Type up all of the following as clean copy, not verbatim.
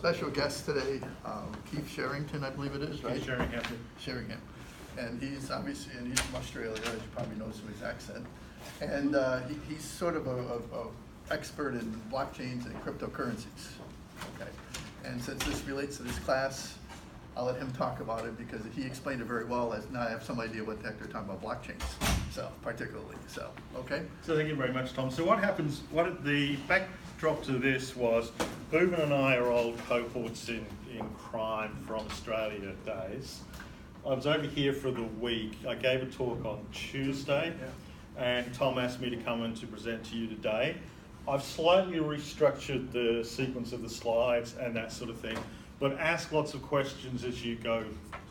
special guest today, Keith Sherrington, I believe it is, right? Sherringham. Sherringham. And he's obviously, and he's from Australia, as you probably noticed from his accent. And he's sort of a expert in blockchains and cryptocurrencies, okay? And since this relates to this class, I'll let him talk about it because he explained it very well. As now I have some idea what the heck they're talking about blockchains, so particularly, so, okay? So thank you very much, Tom. So what happens, the backdrop to this was, Booben and I are old cohorts in crime from Australia days. I was over here for the week. I gave a talk on Tuesday, and Tom asked me to come in to present to you today. I've slightly restructured the sequence of the slides and that sort of thing, but ask lots of questions as you go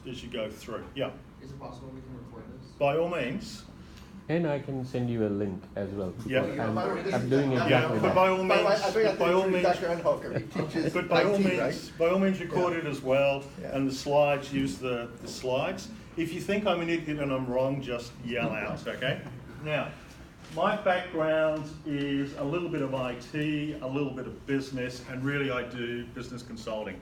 through. Yeah. Is it possible we can record this? By all means. And I can send you a link as well. Yeah. I'm doing exactly But that. by all means, Dr. Unhoker, he teaches but by all IT, means, right? by all means, record it as well. Yeah. And the slides, use the slides. If you think I'm an idiot and I'm wrong, just yell out. Okay. Now, my background is a little bit of IT, a little bit of business, and really I do business consulting.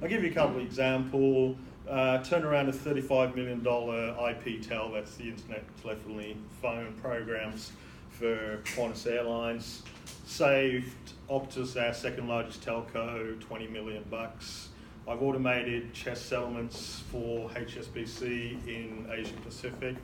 I'll give you a couple of examples. Turned around a $35 million IPTEL, that's the Internet Telephony Phone programs for Qantas Airlines. Saved Optus, our second largest telco, $20 million. I've automated chess settlements for HSBC in Asia Pacific.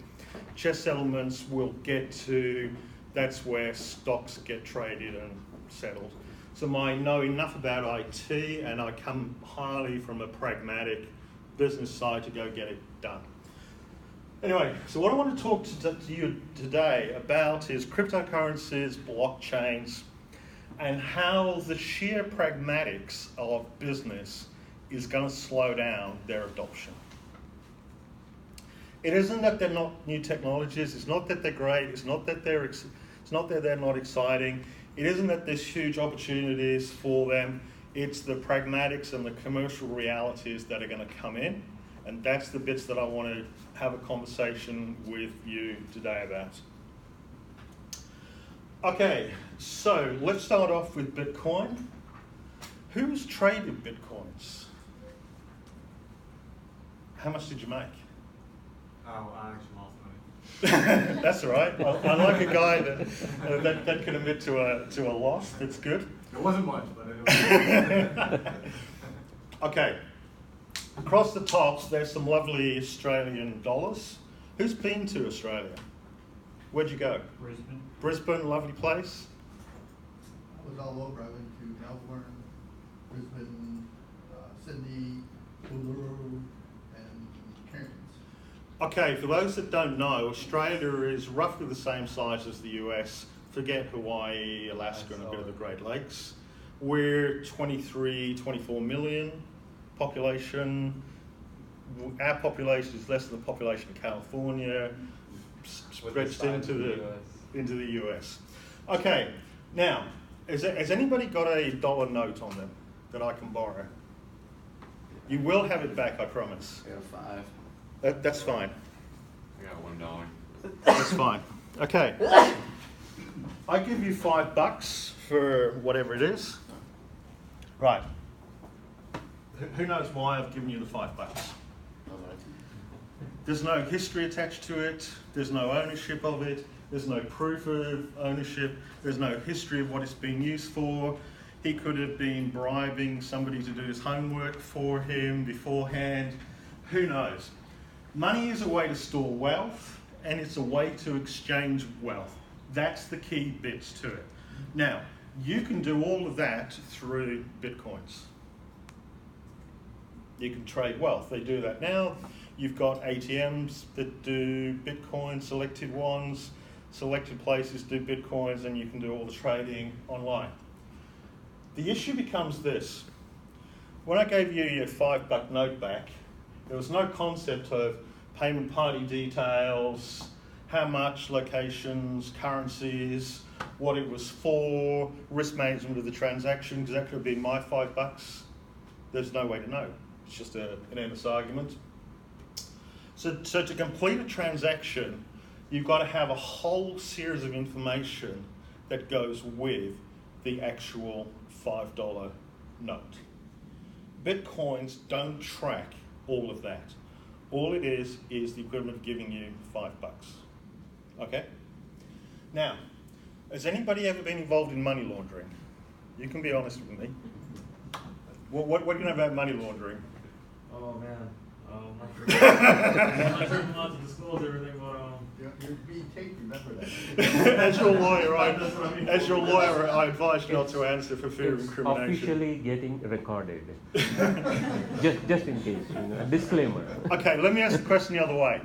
Chess settlements will get to, that's where stocks get traded and settled. So I know enough about IT, and I come highly from a pragmatic business side to go get it done. Anyway, so what I want to talk to you today about is cryptocurrencies, blockchains, and how the sheer pragmatics of business is going to slow down their adoption. It isn't that they're not new technologies, it's not that they're great, it's not that they're not exciting, it isn't that there's huge opportunities for them, it's the pragmatics and the commercial realities that are going to come in, and that's the bits that I want to have a conversation with you today about. Okay, so let's start off with Bitcoin. Who's traded Bitcoins? How much did you make? Oh, I actually lost money. That's all right. I like a guy that can admit to a loss. That's good. It wasn't much, but it was. Okay. Across the tops, there's some lovely Australian dollars. Who's been to Australia? Where'd you go? Brisbane. Brisbane, lovely place. I was all over. I went to Melbourne, Brisbane, Sydney, Uluru, and Cairns. Okay, for those that don't know, Australia is roughly the same size as the US. Forget Hawaii, Alaska, and a bit of the Great Lakes. We're 23, 24 million population. Our population is less than the population of California, stretched into the US. Okay, now, has anybody got a dollar note on them that I can borrow? You will have it back, I promise. I got a 5. That's fine. I got $1. That's fine. Okay. I give you $5 for whatever it is. Right. Who knows why I've given you the $5? There's no history attached to it. There's no ownership of it. There's no proof of ownership. There's no history of what it's been used for. He could have been bribing somebody to do his homework for him beforehand. Who knows? Money is a way to store wealth, and it's a way to exchange wealth. That's the key bits to it. Now, you can do all of that through Bitcoins. You can trade wealth. They do that now. You've got ATMs that do Bitcoin, selected ones, selected places do Bitcoins, and you can do all the trading online. The issue becomes this. When I gave you your $5 note back, there was no concept of payment party details, how much, locations, currencies, what it was for, risk management of the transaction, because that could have been my $5. There's no way to know. It's just an endless argument. So to complete a transaction, you've got to have a whole series of information that goes with the actual $5 note. Bitcoins don't track all of that. All it is the equivalent of giving you $5. Okay? Now, has anybody ever been involved in money laundering? You can be honest with me. What do you know about money laundering? Oh man, not sure not to disclose everything, but You're being taped, remember that. As your lawyer, I advise you not to answer for fear of It's incrimination. officially getting recorded. just in case, a disclaimer. Okay, let me ask the question the other way.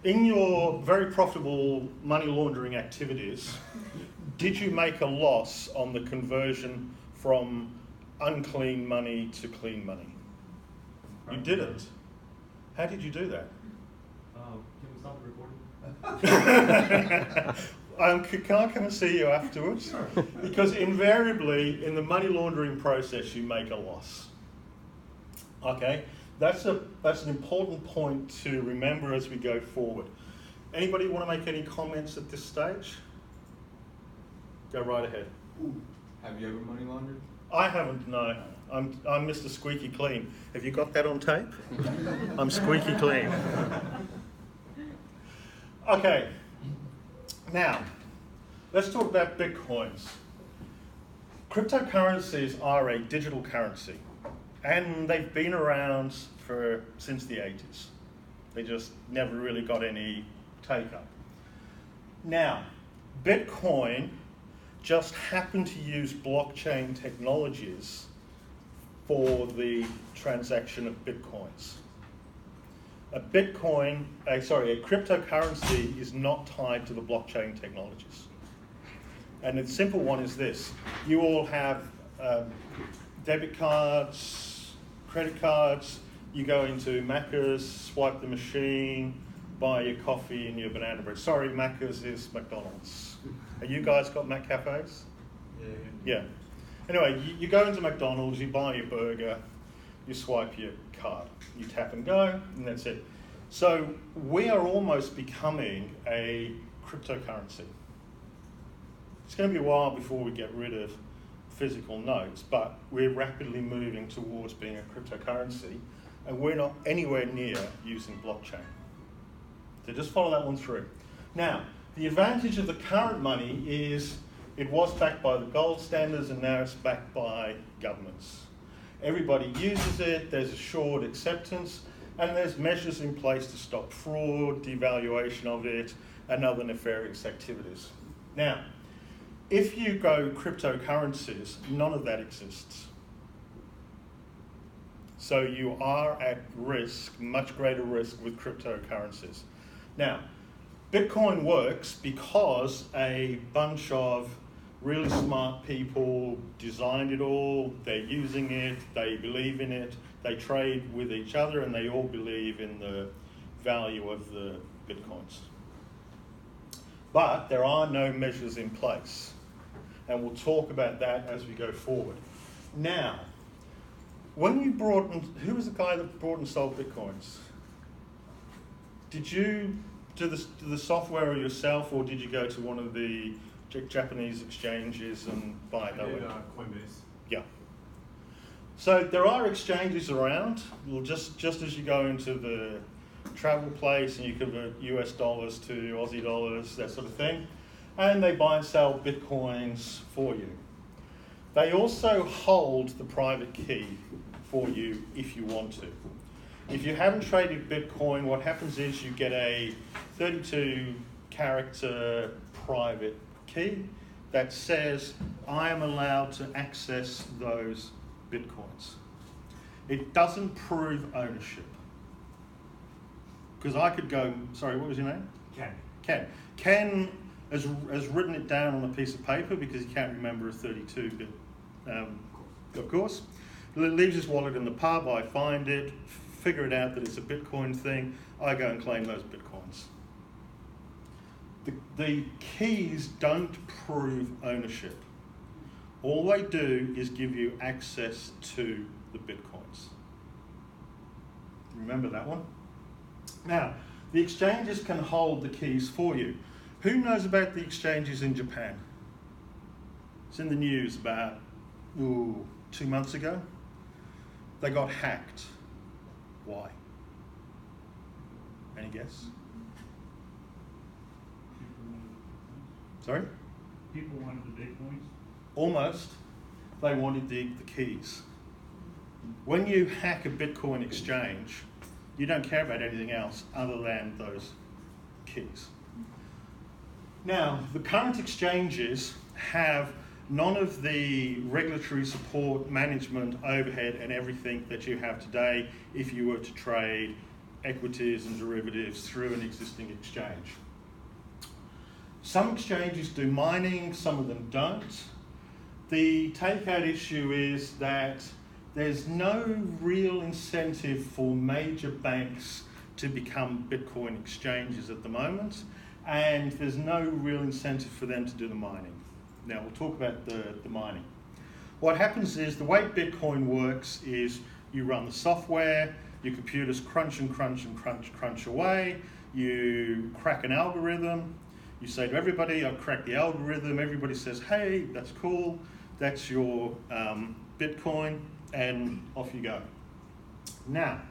In your very profitable money laundering activities, did you make a loss on the conversion from unclean money to clean money? You didn't. How did you do that? can we stop the recording? Can I come and see you afterwards? Sure. Because invariably, in the money laundering process, you make a loss. Okay? That's an important point to remember as we go forward. Anybody want to make any comments at this stage? Go right ahead. Have you ever money laundered? I haven't, no. I'm Mr. Squeaky Clean. Have you got that on tape? I'm squeaky clean. Okay. Now, let's talk about Bitcoins. Cryptocurrencies are a digital currency, and they've been around since the 80s. They just never really got any take-up. Now, Bitcoin just happened to use blockchain technologies for the transaction of Bitcoins. A cryptocurrency is not tied to the blockchain technologies. And the simple one is this. You all have debit cards, credit cards. You go into Macca's, swipe the machine, buy your coffee and your banana bread. Sorry, Macca's is McDonald's. Have you guys got Mac cafes? Yeah. Anyway, you go into McDonald's, you buy your burger, you swipe your card. You tap and go, and that's it. So we are almost becoming a cryptocurrency. It's going to be a while before we get rid of physical notes, but we're rapidly moving towards being a cryptocurrency, and we're not anywhere near using blockchain. So just follow that one through. Now, the advantage of the current money is it was backed by the gold standards, and now it's backed by governments. Everybody uses it, there's assured acceptance, and there's measures in place to stop fraud, devaluation of it, and other nefarious activities. Now, if you go cryptocurrencies, none of that exists. So you are at risk, much greater risk with cryptocurrencies. Now, Bitcoin works because a bunch of really smart people designed it all, they're using it, they believe in it, they trade with each other, and they all believe in the value of the Bitcoins. But there are no measures in place, and we'll talk about that as we go forward. Now, when you brought in, who was the guy that brought and sold Bitcoins? Did you do the software yourself, or did you go to one of the Japanese exchanges and buy it that way? Coinbase. Yeah. So there are exchanges around. Well, just as you go into the travel place and you convert US dollars to Aussie dollars, that sort of thing, and they buy and sell Bitcoins for you. They also hold the private key for you if you want to. If you haven't traded Bitcoin, what happens is you get a 32-character private key that says, I am allowed to access those Bitcoins. It doesn't prove ownership. Because I could go, sorry, what was your name? Ken. Ken has written it down on a piece of paper because he can't remember a 32-bit, of course. Leaves his wallet in the pub, I find it, figure it out that it's a Bitcoin thing, I go and claim those Bitcoins. The keys don't prove ownership. All they do is give you access to the Bitcoins. Remember that one? Now, the exchanges can hold the keys for you. Who knows about the exchanges in Japan? It's in the news about 2 months ago. They got hacked. Why? Any guess? Sorry? People wanted the Bitcoins. Almost. They wanted the keys. When you hack a Bitcoin exchange, you don't care about anything else other than those keys. Now, the current exchanges have none of the regulatory support, management, overhead, and everything that you have today if you were to trade equities and derivatives through an existing exchange. Some exchanges do mining, some of them don't. The takeout issue is that there's no real incentive for major banks to become Bitcoin exchanges at the moment, and there's no real incentive for them to do the mining. Now, we'll talk about the mining. What happens is the way Bitcoin works is you run the software, your computers crunch and crunch and crunch away, you crack an algorithm, you say to everybody, I've cracked the algorithm, everybody says, hey, that's cool, that's your Bitcoin, and off you go. Now,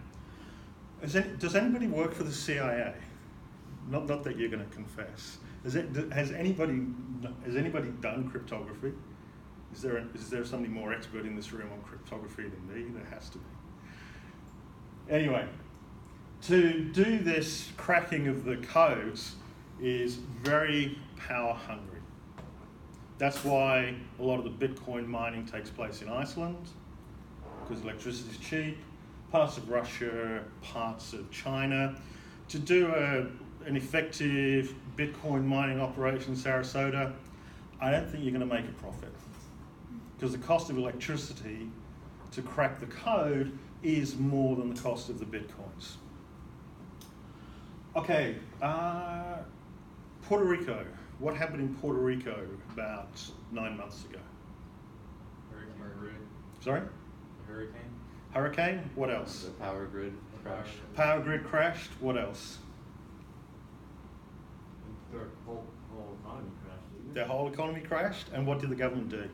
does anybody work for the CIA? Not that you're going to confess. Has anybody done cryptography? Is there somebody more expert in this room on cryptography than me? There has to be. Anyway, to do this cracking of the codes is very power hungry. That's why a lot of the Bitcoin mining takes place in Iceland, because electricity is cheap, parts of Russia, parts of China. To do an effective Bitcoin mining operation in Sarasota, I don't think you're going to make a profit, because the cost of electricity to crack the code is more than the cost of the Bitcoins. Okay, Puerto Rico. What happened in Puerto Rico about 9 months ago? Hurricane. Sorry? Hurricane. Hurricane? What else? The power grid crashed. Power grid crashed. What else? Their whole economy crashed, didn't it? Their whole economy crashed. And what did the government do?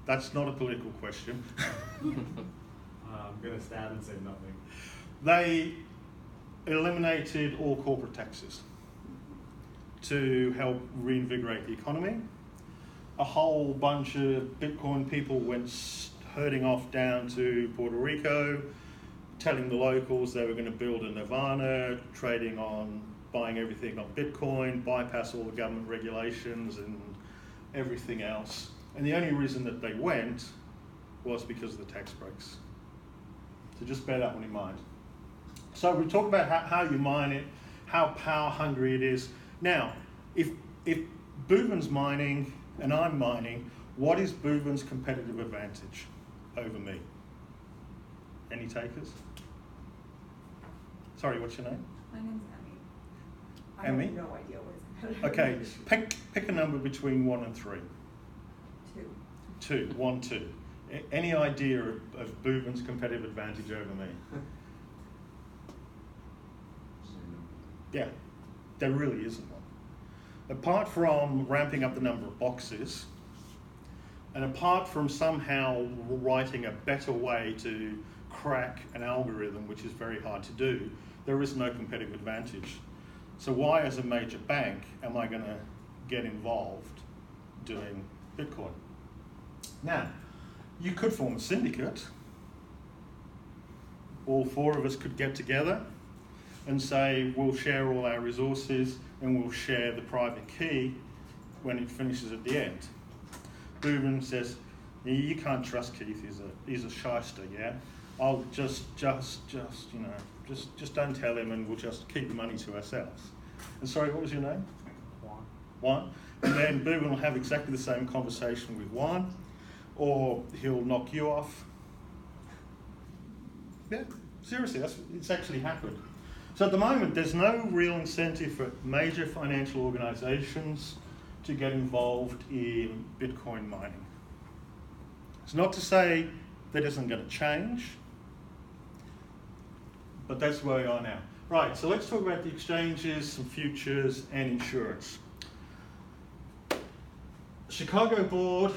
That's not a political question. I'm going to stab and say nothing. They eliminated all corporate taxes to help reinvigorate the economy. A whole bunch of Bitcoin people went herding off down to Puerto Rico, telling the locals they were going to build a nirvana, trading on, buying everything on Bitcoin, bypass all the government regulations and everything else. And the only reason that they went was because of the tax breaks. So just bear that one in mind. So we talk about how you mine it, how power hungry it is. Now, if Bhuvan's mining and I'm mining, what is Bhuvan's competitive advantage over me? Any takers? Sorry, what's your name? My name's Emmy. I Emmy? have no idea what his competitive Okay, advantage is. pick a number between 1 and 3. 2. 2, 1, 2. Any idea of Bhuvan's competitive advantage over me? Yeah, there really isn't one. Apart from ramping up the number of boxes, and apart from somehow writing a better way to crack an algorithm, which is very hard to do, there is no competitive advantage. So why, as a major bank, am I going to get involved doing Bitcoin? Now, you could form a syndicate. All 4 of us could get together and say, we'll share all our resources and we'll share the private key when it finishes at the end. Bhuvan says, you can't trust Keith, he's a shyster, yeah? I'll just don't tell him and we'll just keep the money to ourselves. And sorry, what was your name? Juan. And then Bhuvan will have exactly the same conversation with Juan, or he'll knock you off. Yeah, seriously, it's actually happened. So at the moment, there's no real incentive for major financial organizations to get involved in Bitcoin mining. It's not to say that isn't going to change, but that's where we are now. Right, so let's talk about the exchanges, some futures, and insurance. Chicago board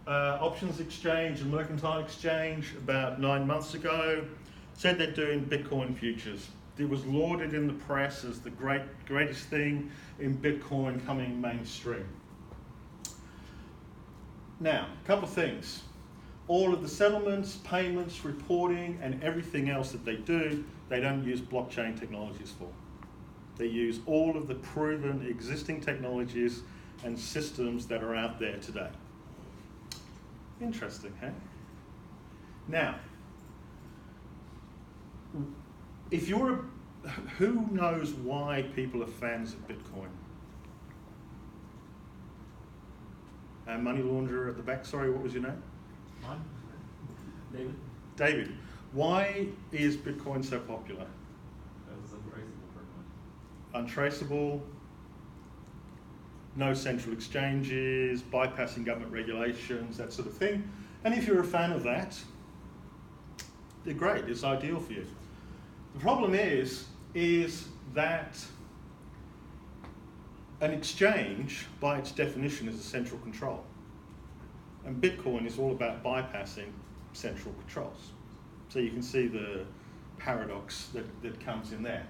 Options Exchange and Mercantile Exchange about 9 months ago said they're doing Bitcoin futures. It was lauded in the press as the greatest thing in Bitcoin coming mainstream. Now, a couple of things. All of the settlements, payments, reporting, and everything else that they do, they don't use blockchain technologies for. They use all of the proven existing technologies and systems that are out there today. Interesting, huh? Now, if you're who knows why people are fans of Bitcoin? Money launderer at the back, sorry, what was your name? Mine? David? David, why is Bitcoin so popular? That's untraceable pretty much. Untraceable, no central exchanges, bypassing government regulations, that sort of thing. And if you're a fan of that, they're great, it's ideal for you. The problem is that an exchange, by its definition, is a central control. And Bitcoin is all about bypassing central controls. So you can see the paradox that comes in there.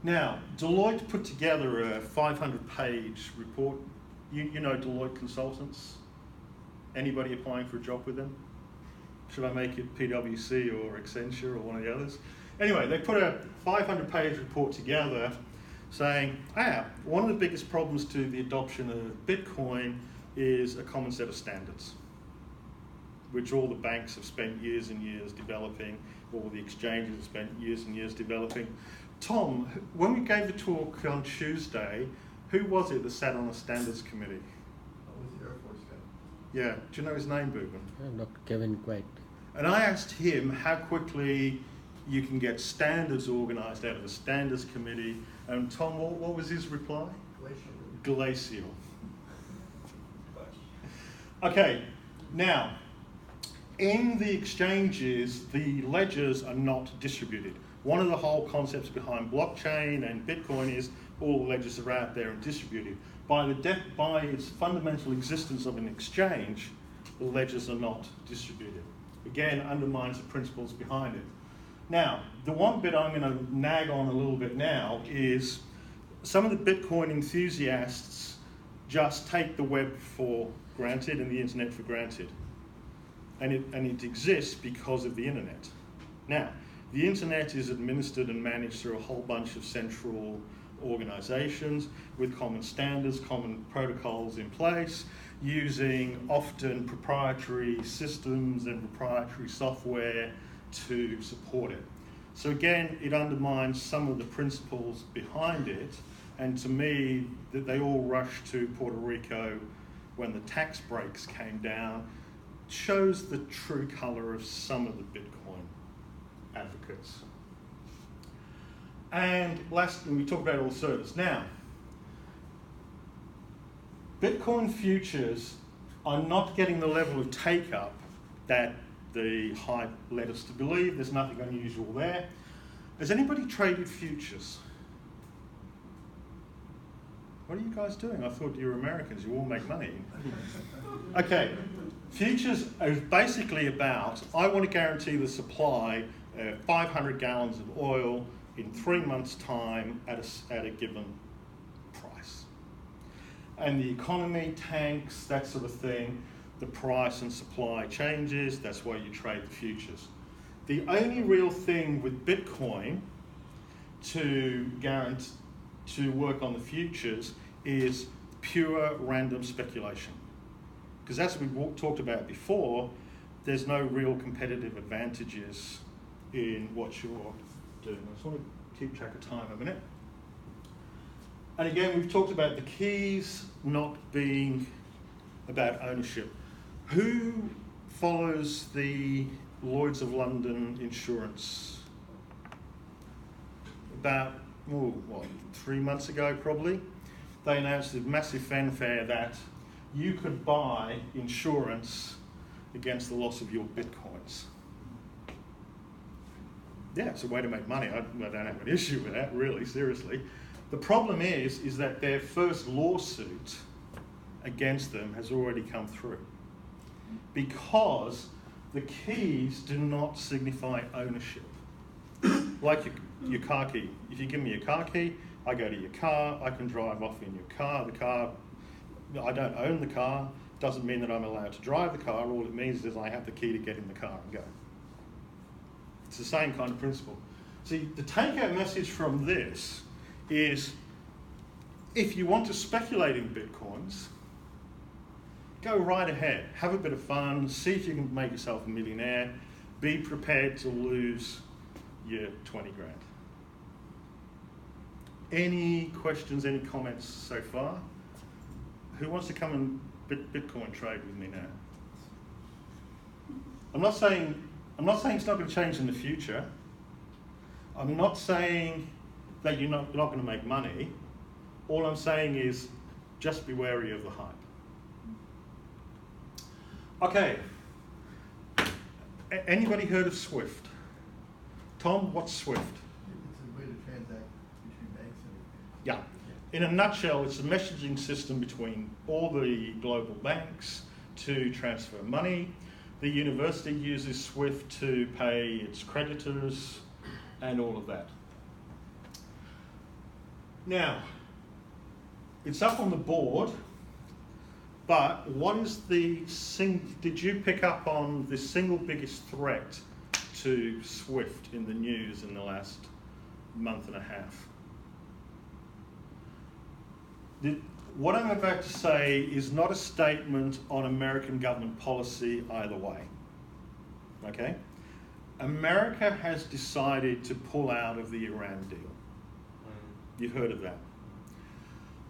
Now, Deloitte put together a 500-page report. You know Deloitte consultants? Anybody applying for a job with them? Should I make it PwC or Accenture or one of the others? Anyway, they put a 500-page report together saying, one of the biggest problems to the adoption of Bitcoin is a common set of standards, which all the banks have spent years and years developing, all the exchanges have spent years and years developing. Tom, when we gave the talk on Tuesday, who was it that sat on the standards committee? That was the Air Force guy. Yeah, do you know his name, Boogan? Dr. Kevin White. And I asked him how quickly you can get standards organised out of the standards committee. And Tom, what was his reply? Glacial. Okay, now, in the exchanges, the ledgers are not distributed. One of the whole concepts behind blockchain and Bitcoin is all the ledgers are out there and distributed. By its fundamental existence of an exchange, the ledgers are not distributed. Again, undermines the principles behind it. Now, the one bit I'm going to nag on a little bit now is some of the Bitcoin enthusiasts just take the web for granted and the internet for granted. And it exists because of the internet. Now, the internet is administered and managed through a whole bunch of central organizations with common standards, common protocols in place, using often proprietary systems and proprietary software to support it. So again, it undermines some of the principles behind it, and to me, that they all rushed to Puerto Rico when the tax breaks came down shows the true colour of some of the Bitcoin advocates. And lastly, we talk about all service. Now, Bitcoin futures are not getting the level of take-up that the hype led us to believe. There's nothing unusual there. Has anybody traded futures? What are you guys doing? I thought you were Americans, you all make money. Okay, futures are basically about, I want to guarantee the supply of 500 gallons of oil in 3 months' time at a given price. And the economy tanks, that sort of thing, the price and supply changes, that's why you trade the futures. The only real thing with Bitcoin to work on the futures is pure random speculation. Because as we talked about before, there's no real competitive advantages in what you're doing. I just want to keep track of time a minute. And again, we've talked about the keys not being about ownership. Who follows the Lloyd's of London insurance? About, 3 months ago probably, they announced a massive fanfare that you could buy insurance against the loss of your Bitcoins. Yeah, it's a way to make money. I don't have an issue with that, really, seriously. The problem is that their first lawsuit against them has already come through. because the keys do not signify ownership. Like your car key. If you give me your car key, I go to your car, I can drive off in your car. The car, I don't own the car, doesn't mean that I'm allowed to drive the car. All it means is I have the key to get in the car and go. It's the same kind of principle. See, the take-out message from this is, if you want to speculate in Bitcoins, go right ahead, have a bit of fun, see if you can make yourself a millionaire, be prepared to lose your 20 grand. Any questions, any comments so far? Who wants to come and Bitcoin trade with me now? I'm not saying it's not going to change in the future. I'm not saying that you're not going to make money. All I'm saying is just be wary of the hype. Okay. Anybody heard of Swift? Tom, what's Swift? It's a way to transact between banks and. Yeah. In a nutshell, it's a messaging system between all the global banks to transfer money. The university uses Swift to pay its creditors and all of that. Now, it's up on the board, but what is did you pick up on the single biggest threat to Swift in the news in the last month and a half? What I'm about to say is not a statement on American government policy either way, okay? America has decided to pull out of the Iran deal. You've heard of that.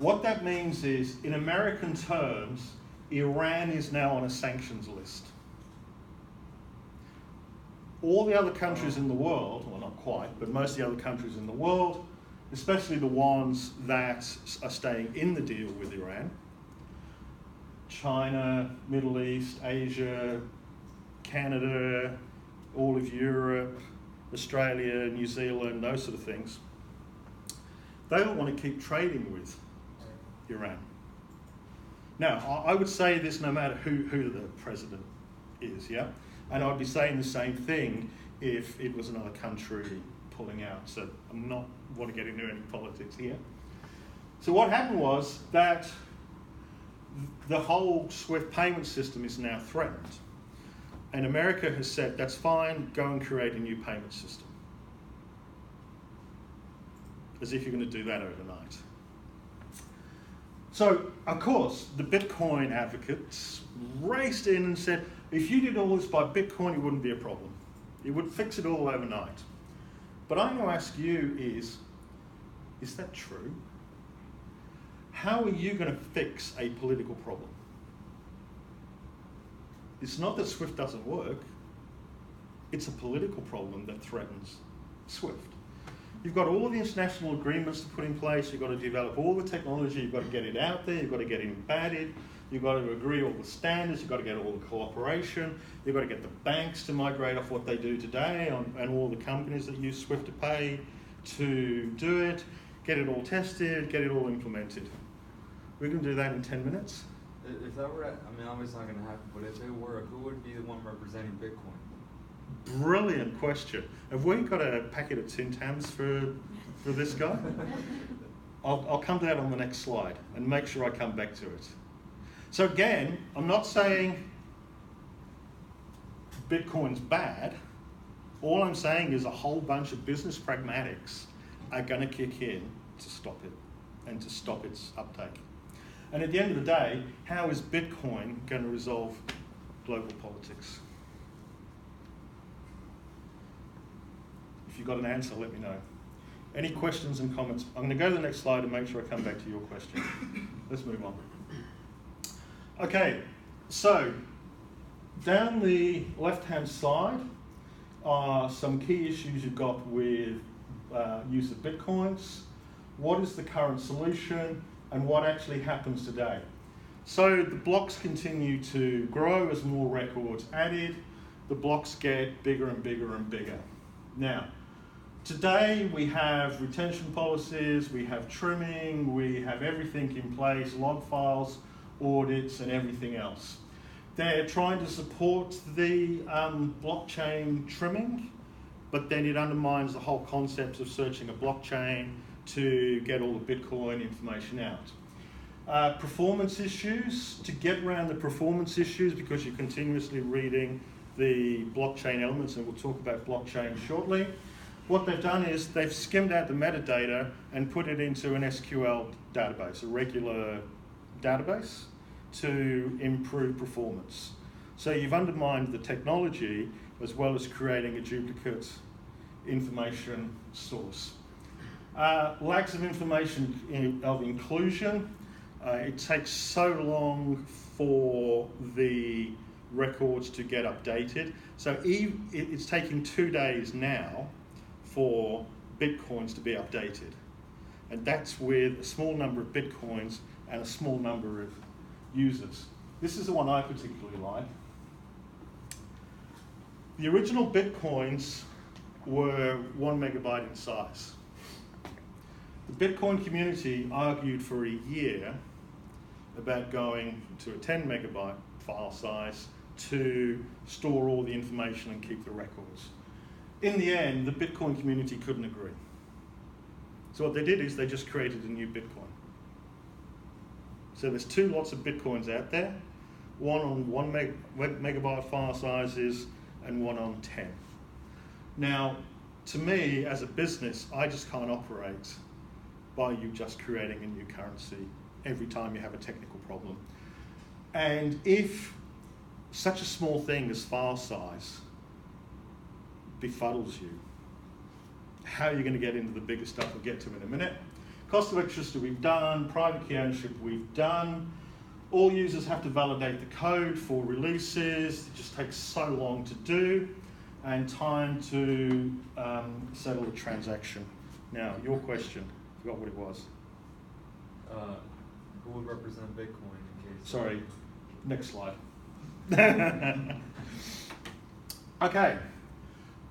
What that means is, in American terms, Iran is now on a sanctions list. All the other countries in the world, well not quite, but most of the other countries in the world, especially the ones that are staying in the deal with Iran, China, Middle East, Asia, Canada, all of Europe, Australia, New Zealand, those sort of things, they don't want to keep trading with Iran. Now, I would say this no matter who the president is, yeah? And I'd be saying the same thing if it was another country pulling out. So I'm not want to get into any politics here. So what happened was that the whole SWIFT payment system is now threatened. And America has said, that's fine, go and create a new payment system. As if you're going to do that overnight. So, of course, the Bitcoin advocates raced in and said, if you did all this by Bitcoin, it wouldn't be a problem. It would fix it all overnight. But I'm going to ask you is that true? How are you going to fix a political problem? It's not that SWIFT doesn't work. It's a political problem that threatens SWIFT. You've got all the international agreements to put in place, you've got to develop all the technology, you've got to get it out there, you've got to get it embedded, you've got to agree all the standards, you've got to get all the cooperation, you've got to get the banks to migrate off what they do today and all the companies that use SWIFT to pay to do it, get it all tested, get it all implemented. We can do that in 10 minutes. If that were, obviously not going to happen, but if it were, who would be the one representing Bitcoin? Brilliant question. Have we got a packet of Tim Tams for this guy? I'll come to that on the next slide and make sure I come back to it. So again, I'm not saying Bitcoin's bad. All I'm saying is a whole bunch of business pragmatics are going to kick in to stop it and to stop its uptake. And at the end of the day, how is Bitcoin going to resolve global politics? If you've got an answer, let me know. Any questions and comments? I'm going to go to the next slide and make sure I come back to your question. Let's move on. Okay, so down the left-hand side are some key issues you've got with use of Bitcoins. What is the current solution and what actually happens today? So the blocks continue to grow as more records added. The blocks get bigger and bigger and bigger. Now, today we have retention policies, we have trimming, we have everything in place, log files, audits, and everything else. They're trying to support the blockchain trimming, but then it undermines the whole concept of searching a blockchain to get all the Bitcoin information out. Performance issues, to get around the performance issues, because you're continuously reading the blockchain elements, and we'll talk about blockchain shortly. What they've done is they've skimmed out the metadata and put it into an SQL database, a regular database, to improve performance. So you've undermined the technology as well as creating a duplicate information source. Lacks of information of inclusion. It takes so long for the records to get updated. So it's taking 2 days now for Bitcoins to be updated. And that's with a small number of Bitcoins and a small number of users. This is the one I particularly like. The original Bitcoins were 1 megabyte in size. The Bitcoin community argued for a year about going to a 10 megabyte file size to store all the information and keep the records. In the end, the Bitcoin community couldn't agree. So what they did is they just created a new Bitcoin. So there's 2 lots of Bitcoins out there, one on 1 megabyte file sizes and one on 10. Now, to me, as a business, I just can't operate by you just creating a new currency every time you have a technical problem. And if such a small thing as file size befuddles you, how are you going to get into the bigger stuff we'll get to in a minute? Cost of electricity we've done, private key ownership we've done. All users have to validate the code for releases. It just takes so long to do, and time to settle the transaction. Now, your question, I forgot what it was. Who would represent Bitcoin in case? Sorry, next slide. Okay,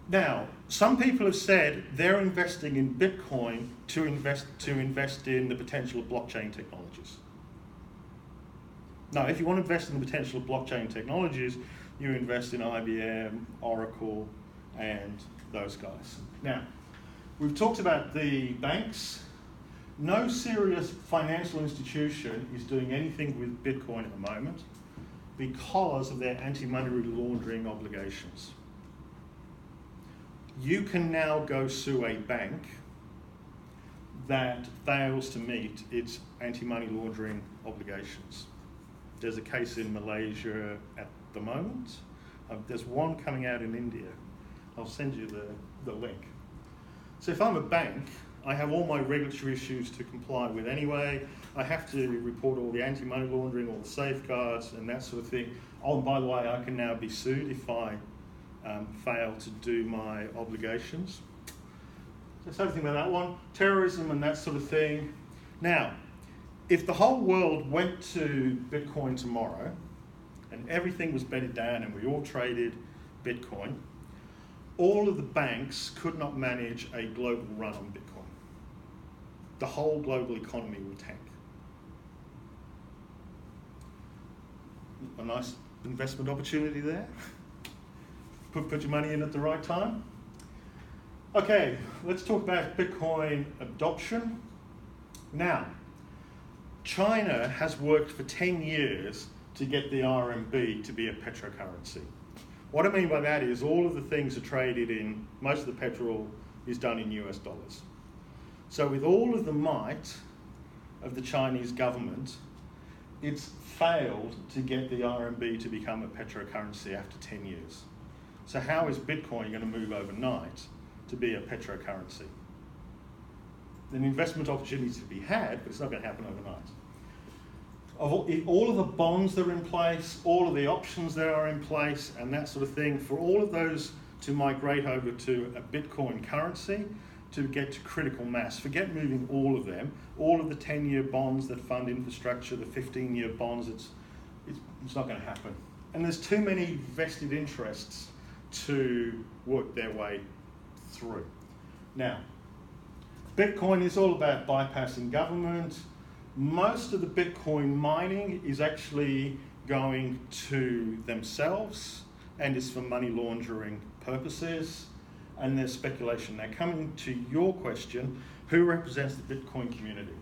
now, some people have said they're investing in Bitcoin to invest in the potential of blockchain technologies. Now, if you want to invest in the potential of blockchain technologies, you invest in IBM, Oracle, and those guys. Now, we've talked about the banks. No serious financial institution is doing anything with Bitcoin at the moment because of their anti-money laundering obligations. You can now go sue a bank that fails to meet its anti-money laundering obligations. There's a case in Malaysia at the moment. There's one coming out in India. I'll send you the link. So if I'm a bank, I have all my regulatory issues to comply with anyway. I have to report all the anti-money laundering, all the safeguards and that sort of thing. Oh, and by the way, I can now be sued if I fail to do my obligations. So that's everything about that one. Terrorism and that sort of thing. Now, if the whole world went to Bitcoin tomorrow and everything was bedded down and we all traded Bitcoin, all of the banks could not manage a global run on Bitcoin. The whole global economy would tank. A nice investment opportunity there. Put your money in at the right time. Okay, let's talk about Bitcoin adoption. Now, China has worked for 10 years to get the RMB to be a petrocurrency. What I mean by that is all of the things are traded in, most of the petrol is done in US dollars. So with all of the might of the Chinese government, it's failed to get the RMB to become a petrocurrency after 10 years. So how is Bitcoin going to move overnight to be a petrocurrency? An investment opportunity to be had, but it's not going to happen overnight. All of the bonds that are in place, all of the options that are in place, and that sort of thing, for all of those to migrate over to a Bitcoin currency, to get to critical mass. Forget moving all of them. All of the 10-year bonds that fund infrastructure, the 15-year bonds, it's not going to happen. And there's too many vested interests to work their way through. Now, Bitcoin is all about bypassing government. Most of the Bitcoin mining is actually going to themselves and is for money laundering purposes, and there's speculation. Now, coming to your question, who represents the Bitcoin community?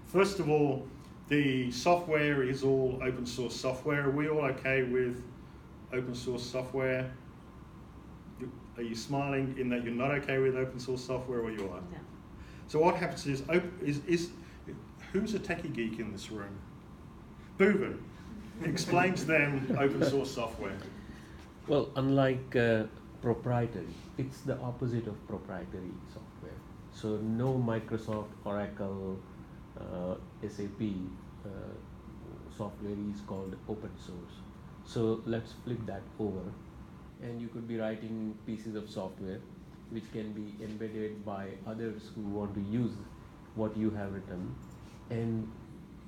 First of all, the software is all open source software. Are we all okay with open source software? Are you smiling in that you're not okay with open source software, or you are? No. So what happens is who's a techie geek in this room? Booven. Explain to them open source software. Well, unlike proprietary, it's the opposite of proprietary software. So no Microsoft, Oracle, SAP software is called open source. So let's flip that over, and you could be writing pieces of software which can be embedded by others who want to use what you have written, and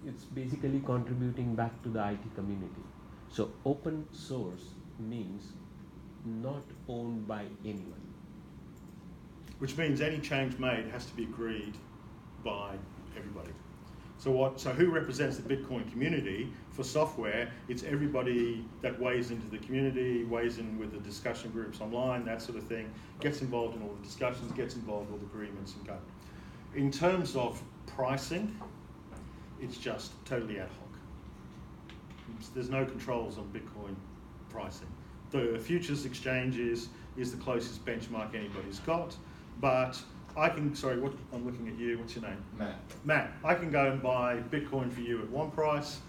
it's basically contributing back to the IT community. So open source means not owned by anyone. Which means any change made has to be agreed by everybody. So who represents the Bitcoin community? For software, it's everybody that weighs into the community, weighs in with the discussion groups online, that sort of thing, gets involved in all the discussions, gets involved with agreements and go. In terms of pricing, it's just totally ad hoc. There's no controls on Bitcoin pricing. The futures exchange is the closest benchmark anybody's got, but I can, sorry, I'm looking at you, what's your name? Matt. Matt, I can go and buy Bitcoin for you at one price,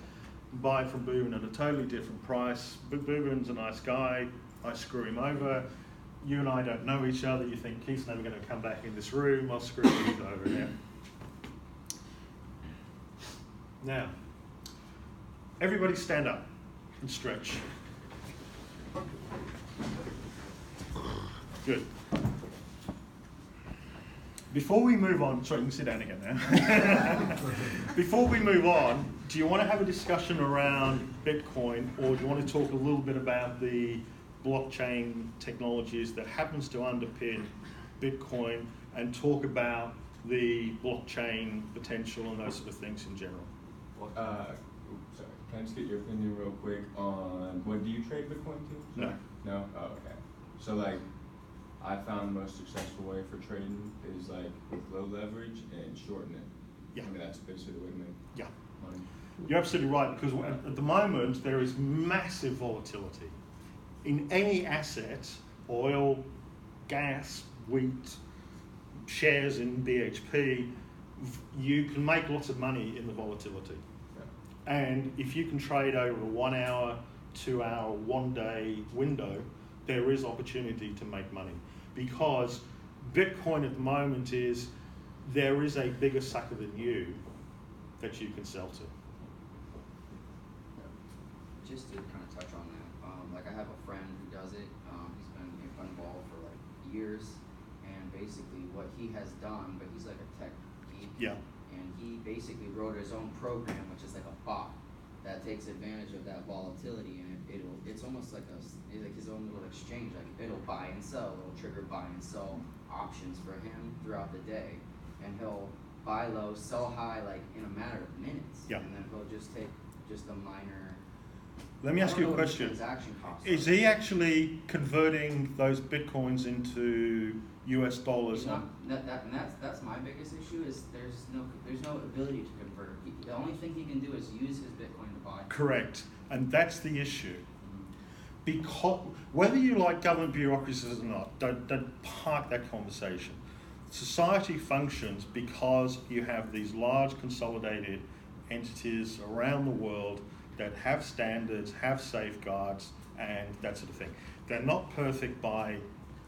buy from Booven at a totally different price. Booven's a nice guy, I screw him over. You and I don't know each other, you think Keith's never going to come back in this room, I'll screw Keith over now. Now, everybody stand up and stretch. Good. Before we move on, sorry, you can sit down again now. Before we move on, do you want to have a discussion around Bitcoin, or do you want to talk a little bit about the blockchain technologies that happens to underpin Bitcoin, and talk about the blockchain potential and those sort of things in general? Well, sorry, can I just get your opinion real quick on, what, do you trade Bitcoin too? No. No? Oh, okay. So like, I found the most successful way for trading is like with low leverage and shorting it. Yeah. I mean, that's basically the way to make Yeah. money. You're absolutely right, because at the moment there is massive volatility. In any asset, oil, gas, wheat, shares in BHP, you can make lots of money in the volatility. Yeah. And if you can trade over a 1 hour, 2 hour, 1 day window, there is opportunity to make money. Because Bitcoin at the moment is, there is a bigger sucker than you that you can sell to. Just to kind of touch on that, like I have a friend who does it. He's been involved for like years, and basically what he has done, but he's like a tech geek. Yeah. And he basically wrote his own program, which is like a bot that takes advantage of that volatility, and it's almost like it's like his own little exchange. Like it'll buy and sell, it'll trigger buy and sell options for him throughout the day, and he'll buy low, sell high, like in a matter of minutes. Yeah. And then he'll just take just a minor. Let me ask you a question. Is he actually converting those Bitcoins into US dollars? That's my biggest issue is there's no ability to convert. The only thing he can do is use his Bitcoin to buy. Correct, and that's the issue. Because whether you like government bureaucracies or not, don't park that conversation. Society functions because you have these large consolidated entities around the world that have standards, have safeguards, and that sort of thing. They're not perfect by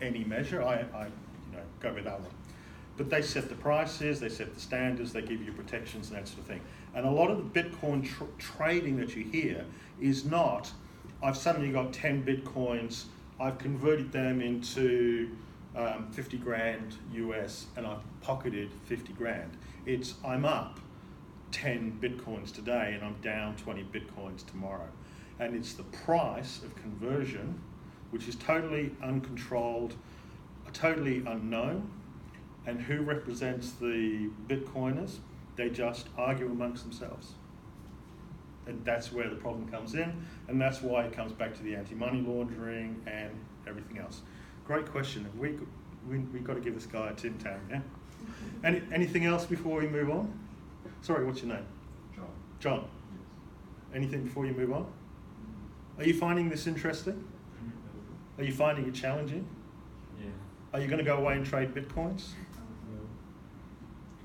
any measure. I go with that one. But they set the prices, they set the standards, they give you protections and that sort of thing. And a lot of the Bitcoin trading that you hear is not, I've suddenly got 10 Bitcoins, I've converted them into 50 grand US and I've pocketed 50 grand. It's, I'm up 10 Bitcoins today and I'm down 20 Bitcoins tomorrow. And it's the price of conversion, which is totally uncontrolled, totally unknown. And who represents the Bitcoiners? They just argue amongst themselves. and that's where the problem comes in, and that's why it comes back to the anti-money laundering and everything else. Great question. We got to give this guy a Tim Tam, yeah? Anything else before we move on? Sorry, what's your name? John. John. Anything before you move on? Are you finding this interesting? Are you finding it challenging? Yeah. Are you going to go away and trade bitcoins?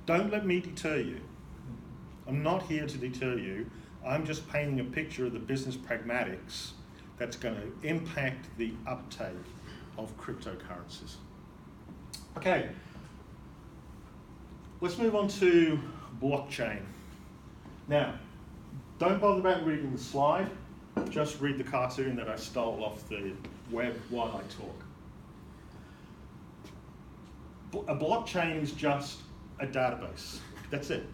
Don't let me deter you. I'm not here to deter you. I'm just painting a picture of the business pragmatics that's going to impact the uptake of cryptocurrencies. Okay, let's move on to blockchain. Now, don't bother about reading the slide, just read the cartoon that I stole off the web while I talk. A blockchain is just a database, that's it.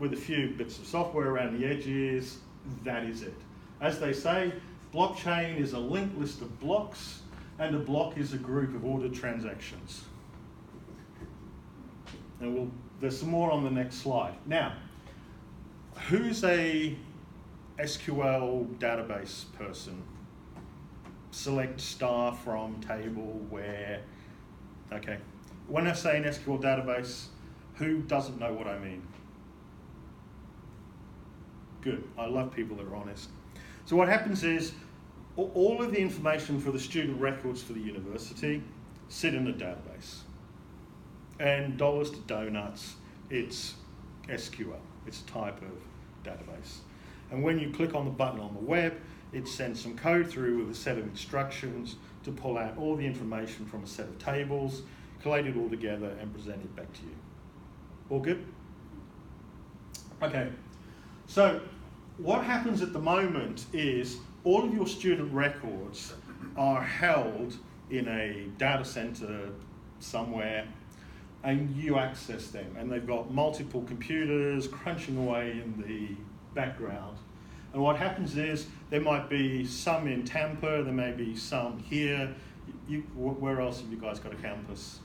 With a few bits of software around the edges, that is it. As they say, blockchain is a linked list of blocks, and a block is a group of ordered transactions. And there's some more on the next slide. Now, who's a SQL database person? Select star from table where, okay. When I say an SQL database, who doesn't know what I mean? Good, I love people that are honest. So what happens is, all of the information for the student records for the university sit in a database. And dollars to donuts, it's SQL, it's a type of database. And when you click on the button on the web, it sends some code through with a set of instructions to pull out all the information from a set of tables, collate it all together and present it back to you. All good? Okay, so what happens at the moment is all of your student records are held in a data center somewhere, and you access them, and they've got multiple computers crunching away in the background. And what happens is there might be some in Tampa, there may be some here. Where else have you guys got a campus?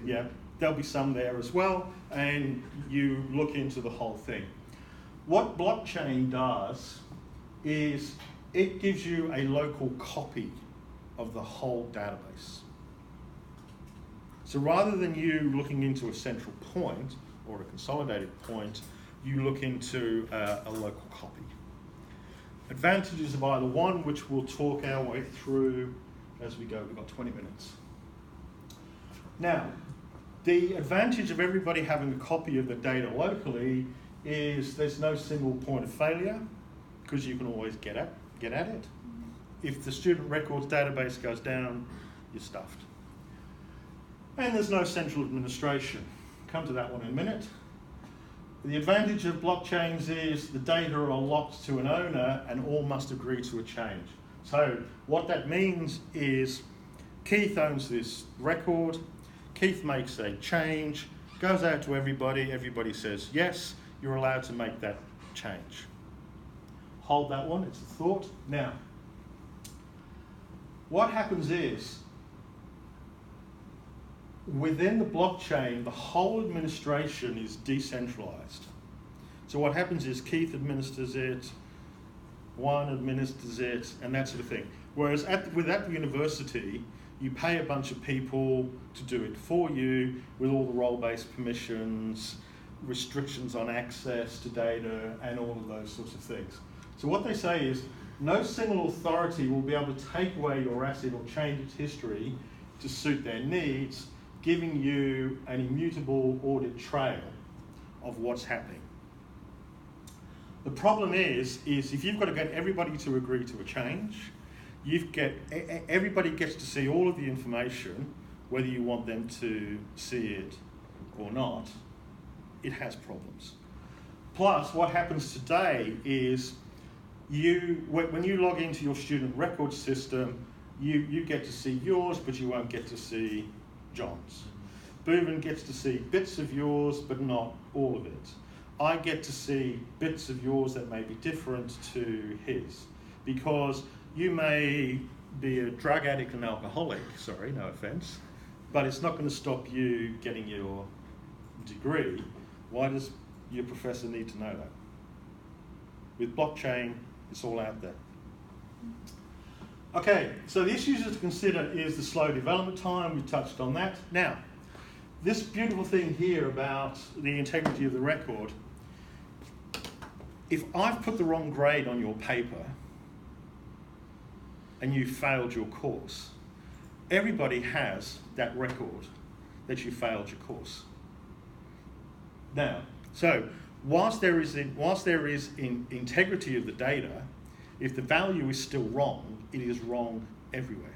Yeah, there'll be some there as well, and you look into the whole thing. What blockchain does is it gives you a local copy of the whole database. So rather than you looking into a central point or a consolidated point, you look into a local copy. Advantages of either one, which we'll talk our way through as we go. We've got 20 minutes. Now, the advantage of everybody having a copy of the data locally is there's no single point of failure, because you can always get at it. If the student records database goes down, you're stuffed. And there's no central administration. Come to that one in a minute. The advantage of blockchains is the data are locked to an owner and all must agree to a change. So what that means is Keith owns this record, Keith makes a change, goes out to everybody, everybody says, yes, you're allowed to make that change. Hold that one, it's a thought. Now, what happens is, within the blockchain, the whole administration is decentralized. So what happens is Keith administers it, Juan administers it, and that sort of thing. Whereas with the university, you pay a bunch of people to do it for you with all the role-based permissions, restrictions on access to data, and all of those sorts of things. So what they say is, no single authority will be able to take away your asset or change its history to suit their needs, giving you an immutable audit trail of what's happening. The problem is if you've got to get everybody to agree to a change, everybody gets to see all of the information, whether you want them to see it or not, it has problems. Plus, what happens today is when you log into your student record system, you get to see yours, but you won't get to see John's. Booven gets to see bits of yours, but not all of it. I get to see bits of yours that may be different to his, because you may be a drug addict and alcoholic, sorry, no offense, but it's not going to stop you getting your degree. Why does your professor need to know that? With blockchain, it's all out there. Okay, so the issues to consider is the slow development time. We touched on that. Now, this beautiful thing here about the integrity of the record, if I've put the wrong grade on your paper and you failed your course, everybody has that record that you failed your course. Now, so whilst there is integrity of the data, if the value is still wrong, it is wrong everywhere.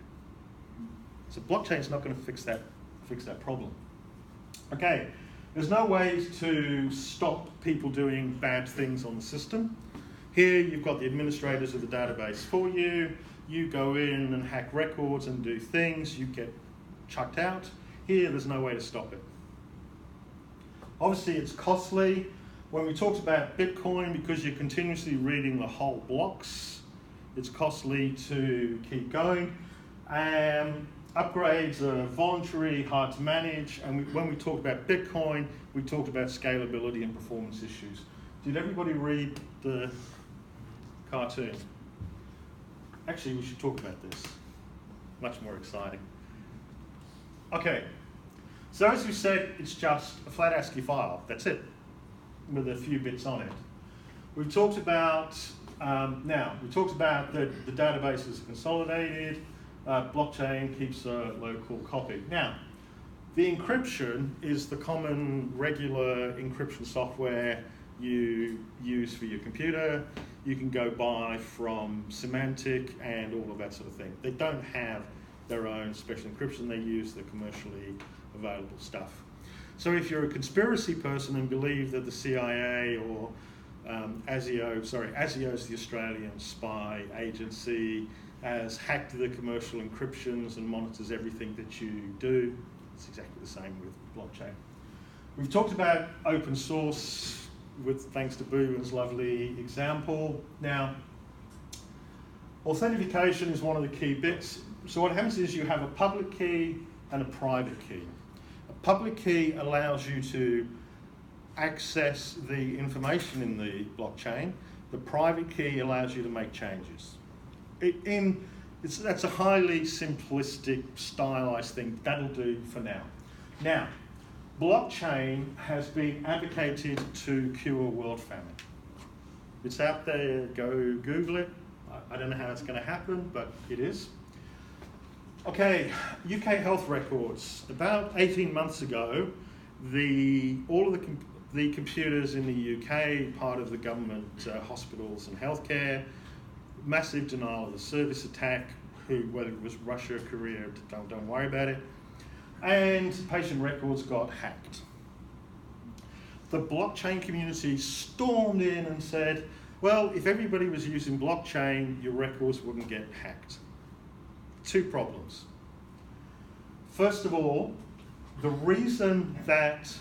So blockchain is not going to fix that problem. Okay, there's no ways to stop people doing bad things on the system. Here you've got the administrators of the database for you. You go in and hack records and do things, you get chucked out. Here there's no way to stop it. Obviously it's costly. When we talked about Bitcoin, because you're continuously reading the whole blocks, it's costly to keep going. Upgrades are voluntary, hard to manage, and when we talked about Bitcoin, we talked about scalability and performance issues. Did everybody read the cartoon? Actually, we should talk about this. Much more exciting. Okay, so as we said, it's just a flat ASCII file, that's it, with a few bits on it. We've talked about, the database is consolidated, blockchain keeps a local copy. Now, the encryption is the common regular encryption software you use for your computer. You can go buy from Symantec and all of that sort of thing. They don't have their own special encryption, they use the commercially available stuff. So if you're a conspiracy person and believe that the CIA or ASIO is the Australian spy agency, has hacked the commercial encryptions and monitors everything that you do, it's exactly the same with blockchain. We've talked about open source thanks to Boo's lovely example. Now, authentication is one of the key bits. So what happens is you have a public key and a private key. A public key allows you to access the information in the blockchain. The private key allows you to make changes. That's a highly simplistic, stylized thing. That'll do for now. Now, blockchain has been advocated to cure world famine. It's out there, go Google it. I don't know how it's going to happen, but it is. Okay, UK health records. About 18 months ago, all of the computers in the UK, part of the government hospitals and healthcare, massive denial of the service attack, whether it was Russia, Korea, don't worry about it, and patient records got hacked. The blockchain community stormed in and said, well, if everybody was using blockchain, your records wouldn't get hacked. Two problems. First of all, the reason that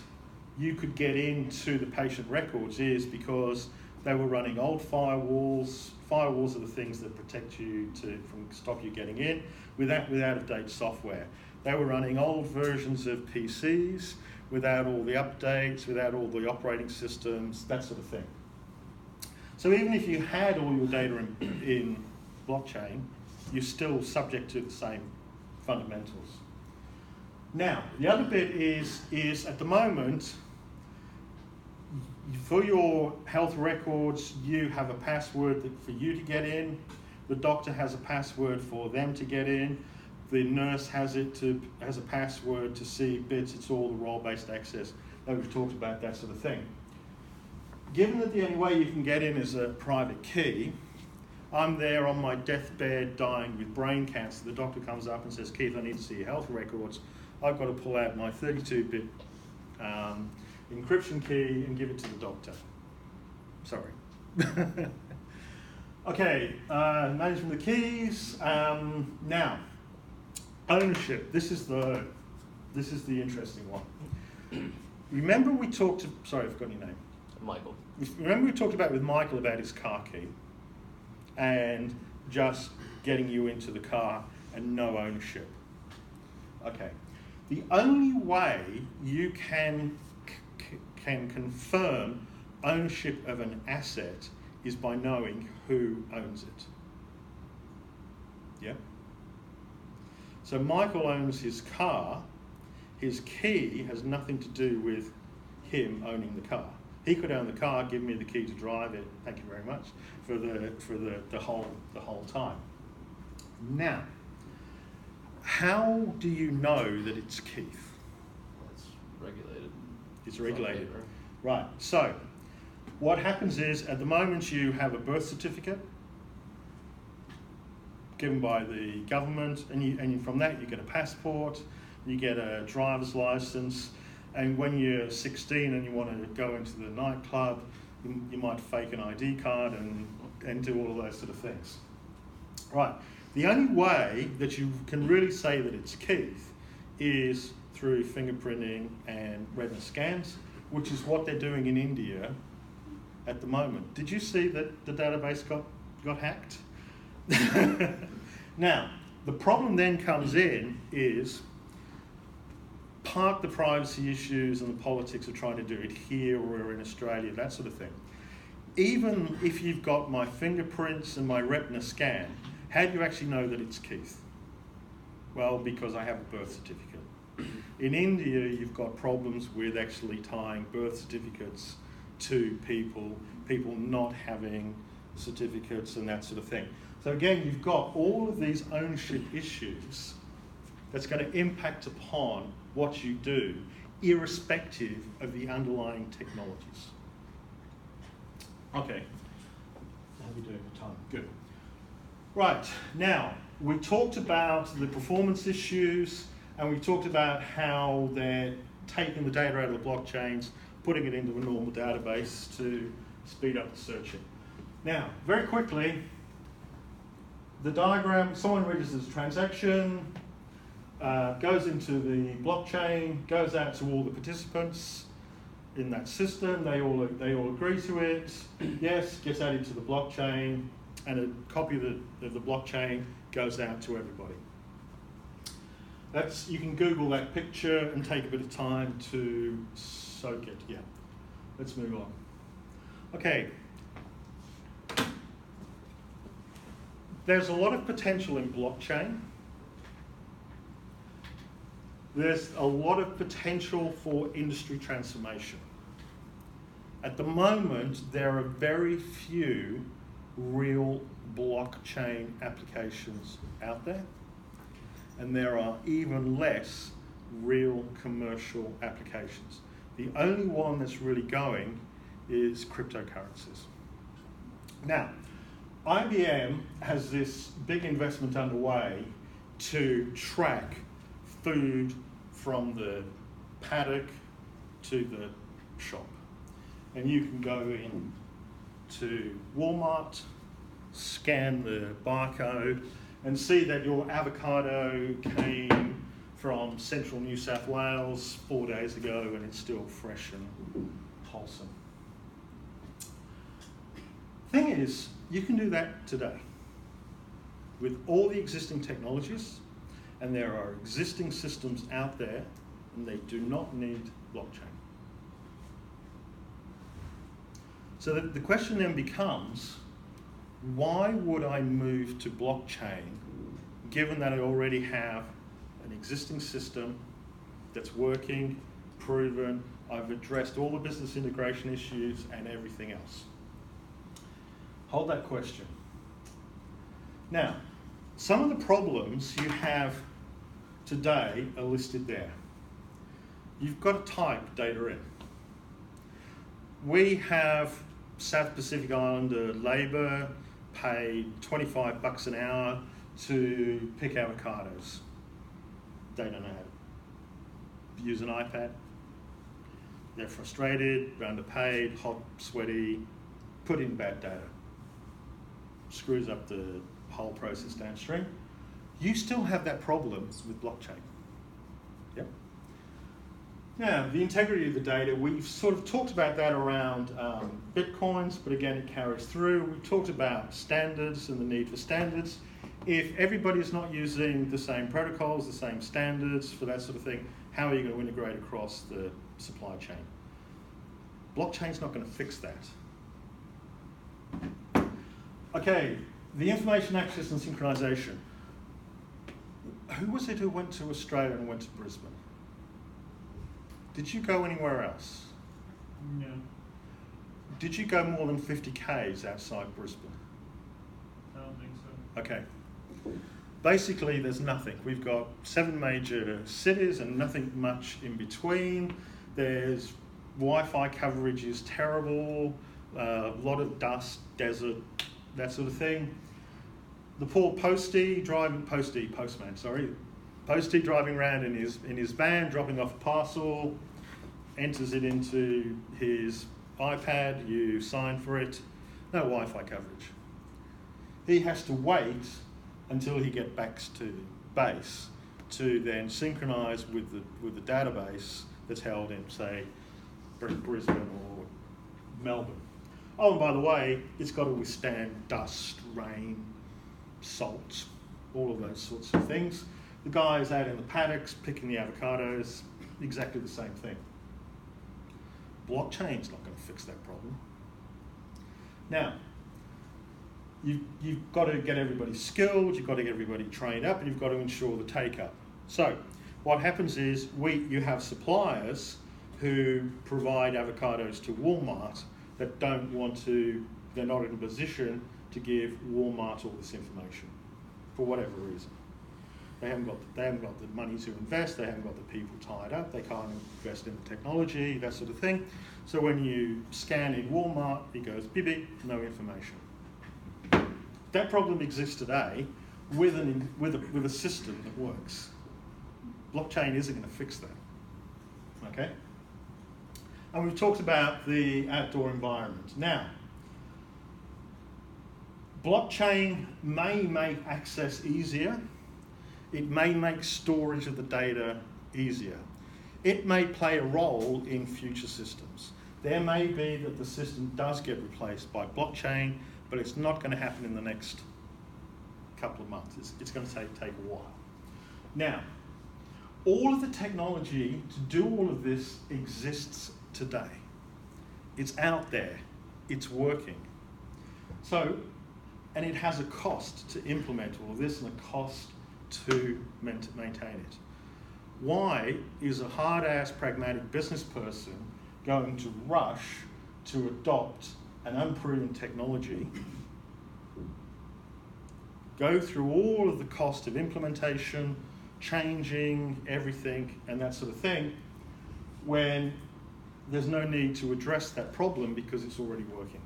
you could get into the patient records is because they were running old firewalls. Firewalls are the things that protect you from stop you getting in with out-of-date software. They were running old versions of PCs without all the updates, without all the operating systems, that sort of thing. So even if you had all your data in blockchain, you're still subject to the same fundamentals. Now, the other bit is at the moment, for your health records, you have a password for you to get in. The doctor has a password for them to get in. The nurse has a password to see bits. It's all the role-based access that we've talked about, that sort of thing. Given that the only way you can get in is a private key, I'm there on my deathbed dying with brain cancer. The doctor comes up and says, Keith, I need to see your health records. I've got to pull out my 32-bit encryption key and give it to the doctor. Sorry. Okay, management of the keys. Now, ownership. This is the interesting one. Remember we talked. Sorry, I've forgotten your name. Michael. Remember we talked about with Michael about his car key, and just getting you into the car and no ownership. Okay, the only way you can confirm ownership of an asset is by knowing who owns it. Yeah? So Michael owns his car. His key has nothing to do with him owning the car. He could own the car, give me the key to drive it, thank you very much, for the whole time. Now, how do you know that it's Keith? Well, it's regulated. It's regulated. on paper. Right, so what happens is at the moment you have a birth certificate given by the government, and from that you get a passport, you get a driver's license, and when you're 16 and you want to go into the nightclub, you might fake an ID card and do all of those sort of things. Right, the only way that you can really say that it's Keith is through fingerprinting and retina scans, which is what they're doing in India at the moment. Did you see that the database got hacked? Now, the problem then comes in is park the privacy issues and the politics of trying to do it here or in Australia, that sort of thing. Even if you've got my fingerprints and my retina scan, how do you actually know that it's Keith? Well, because I have a birth certificate. In India, you've got problems with actually tying birth certificates to people not having certificates and that sort of thing. So again, you've got all of these ownership issues that's going to impact upon what you do, irrespective of the underlying technologies. Okay, how are we doing for time? Good. Right, now, we talked about the performance issues, and we talked about how they're taking the data out of the blockchains, putting it into a normal database to speed up the searching. Now, very quickly, the diagram, someone registers a transaction, goes into the blockchain, goes out to all the participants in that system, they all agree to it, yes, gets added to the blockchain, and a copy of the blockchain goes out to everybody. You can Google that picture and take a bit of time to soak it. Yeah, let's move on. Okay. There's a lot of potential in blockchain. There's a lot of potential for industry transformation. At the moment, there are very few real blockchain applications out there, and there are even less real commercial applications. The only one that's really going is cryptocurrencies. Now, IBM has this big investment underway to track food from the paddock to the shop. And you can go in to Walmart, scan the barcode, and see that your avocado came from central New South Wales 4 days ago and it's still fresh and wholesome. Thing is, you can do that today with all the existing technologies, and there are existing systems out there, and they do not need blockchain. So the question then becomes, why would I move to blockchain given that I already have an existing system that's working, proven, I've addressed all the business integration issues and everything else? Hold that question. Now, some of the problems you have today are listed there. You've got to type data in. We have South Pacific Islander labour paid $25 an hour to pick avocados. They don't know how to use an iPad. They're frustrated, they're underpaid, hot, sweaty, put in bad data. Screws up the whole process downstream. You still have that problem with blockchain. Yep. Now, the integrity of the data, we've sort of talked about that around Bitcoins, but again, it carries through. We've talked about standards and the need for standards. If everybody's not using the same protocols, the same standards for that sort of thing, how are you going to integrate across the supply chain? Blockchain's not going to fix that. Okay, the information access and synchronization. Who was it who went to Australia and went to Brisbane? Did you go anywhere else? No. Did you go more than 50 k's outside Brisbane? I don't think so. Okay. Basically, there's nothing. We've got 7 major cities and nothing much in between. There's Wi-Fi coverage is terrible, a lot of dust, desert, that sort of thing. The poor postie driving around in his van, dropping off a parcel, enters it into his iPad, you sign for it, no Wi-Fi coverage. He has to wait until he gets back to base to then synchronize with the database that's held in, say, Brisbane or Melbourne. Oh, and by the way, it's got to withstand dust, rain, salt, all of those sorts of things. The guys out in the paddocks picking the avocados, exactly the same thing. Blockchain's not going to fix that problem. Now, you've got to get everybody skilled, you've got to get everybody trained up, and you've got to ensure the take-up. So, what happens is you have suppliers who provide avocados to Walmart that they're not in a position to give Walmart all this information for whatever reason. They haven't got the money to invest, they haven't got the people tied up, they can't invest in the technology, that sort of thing. So when you scan in Walmart, it goes beep beep, no information. That problem exists today with a system that works. Blockchain isn't going to fix that. Okay? And we've talked about the outdoor environment. Now, blockchain may make access easier. It may make storage of the data easier. It may play a role in future systems. There may be that the system does get replaced by blockchain, but it's not going to happen in the next couple of months. It's going to take a while. Now, all of the technology to do all of this exists today. It's out there. It's working. So, and it has a cost to implement all of this and a cost to maintain it. Why is a hard-ass pragmatic business person going to rush to adopt an unproven technology, go through all of the cost of implementation, changing everything and that sort of thing, when there's no need to address that problem because it's already working?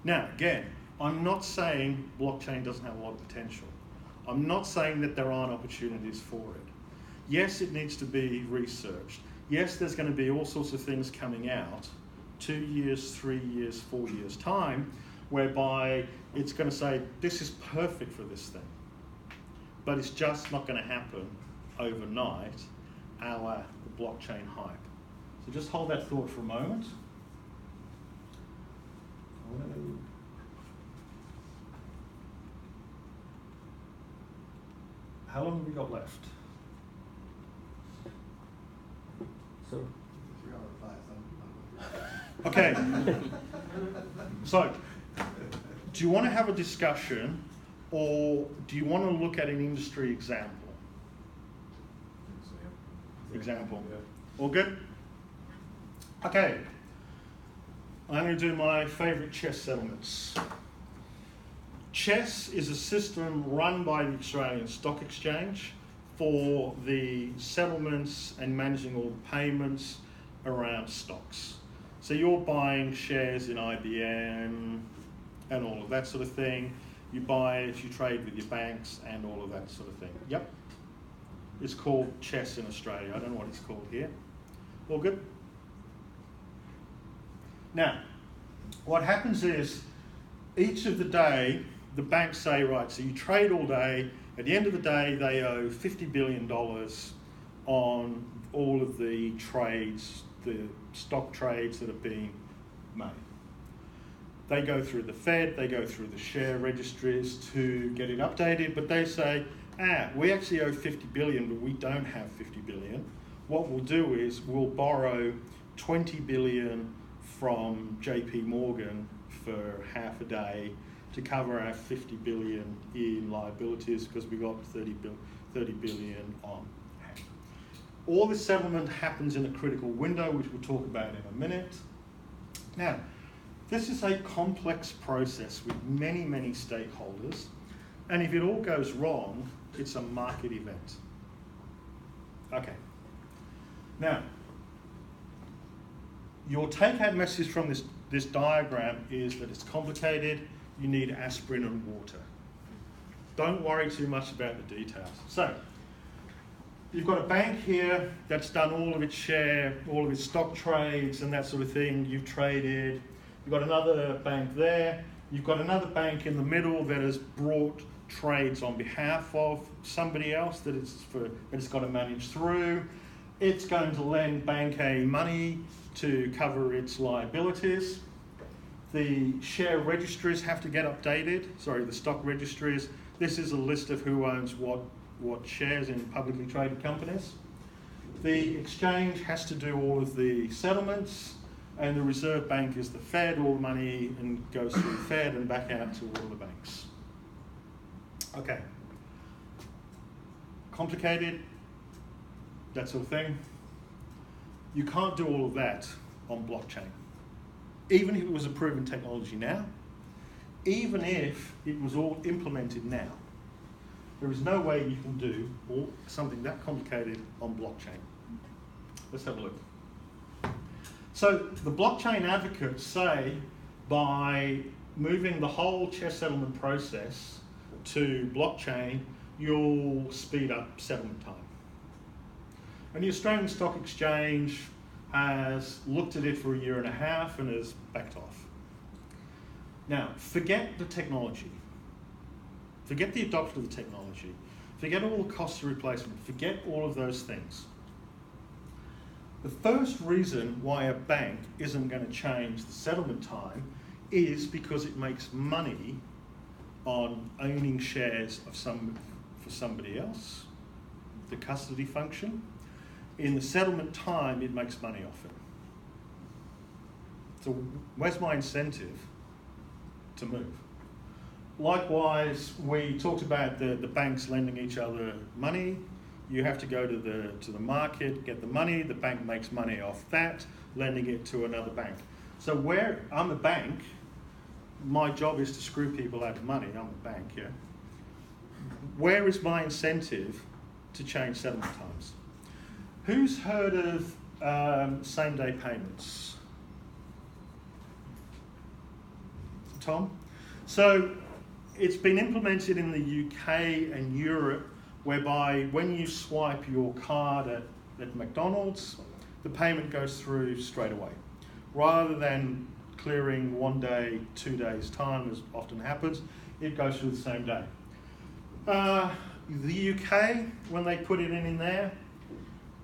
Now, again, I'm not saying blockchain doesn't have a lot of potential. I'm not saying that there aren't opportunities for it. Yes, it needs to be researched. Yes, there's going to be all sorts of things coming out 2 years, 3 years, 4 years' time, whereby it's going to say, this is perfect for this thing. But it's just not going to happen overnight, a la the blockchain hype. So just hold that thought for a moment. How long have we got left? So, okay. So, do you want to have a discussion, or do you want to look at an industry example? Example. All good? Okay. I'm going to do my favourite chess settlements. Chess is a system run by the Australian Stock Exchange for the settlements and managing all the payments around stocks. So you're buying shares in IBM and all of that sort of thing. You buy it, you trade with your banks and all of that sort of thing. Yep. It's called chess in Australia. I don't know what it's called here. All good? Now, what happens is each of the day, the banks say, right, so you trade all day. At the end of the day, they owe $50 billion on all of the trades, the stock trades that have been made. They go through the Fed, they go through the share registries to get it updated, but they say, we actually owe 50 billion, but we don't have 50 billion. What we'll do is we'll borrow 20 billion from JP Morgan for half a day to cover our 50 billion in liabilities because we got 30 billion on hand. All this settlement happens in a critical window, which we'll talk about in a minute. Now, this is a complex process with many, many stakeholders, and if it all goes wrong, it's a market event. Okay. Now, your take-home message from this diagram is that it's complicated, you need aspirin and water. Don't worry too much about the details. So, you've got a bank here that's done all of its share, all of its stock trades and that sort of thing. You've traded. You've got another bank there. You've got another bank in the middle that has brought trades on behalf of somebody else that it's got to manage through. It's going to lend Bank A money to cover its liabilities. The share registries have to get updated. Sorry, the stock registries. This is a list of who owns what shares in publicly traded companies. The exchange has to do all of the settlements, and the Reserve Bank is the Fed. All the money and goes through the Fed and back out to all the banks. Okay. Complicated, that sort of thing. You can't do all of that on blockchain. Even if it was a proven technology now, even if it was all implemented now, there is no way you can do something that complicated on blockchain. Let's have a look. So the blockchain advocates say by moving the whole share settlement process to blockchain, you'll speed up settlement time. And the Australian Stock Exchange has looked at it for a year and a half and has backed off. Now, forget the technology. Forget the adoption of the technology. Forget all the costs of replacement. Forget all of those things. The first reason why a bank isn't going to change the settlement time is because it makes money on owning shares of for somebody else, the custody function. In the settlement time, it makes money off it. So where's my incentive to move? Likewise, we talked about the banks lending each other money. You have to go to the market, get the money, the bank makes money off that, lending it to another bank. So where I'm a bank, my job is to screw people out of money. I'm a bank, yeah? Where is my incentive to change settlement times? Who's heard of same-day payments? Tom? So it's been implemented in the UK and Europe, whereby when you swipe your card at McDonald's, the payment goes through straight away, rather than clearing 1 day, 2 days time, as often happens. It goes through the same day. The UK, when they put it in there,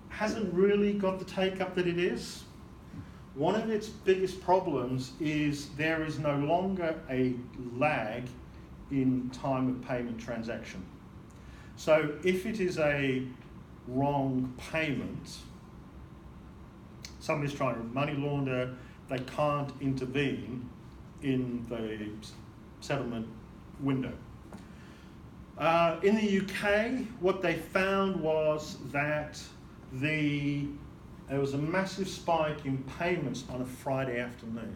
hasn't really got the take-up that it is. One of its biggest problems is there is no longer a lag in time of payment transaction. So if it is a wrong payment, somebody's trying to money launder, they can't intervene in the settlement window. In the UK, what they found was that there was a massive spike in payments on a Friday afternoon,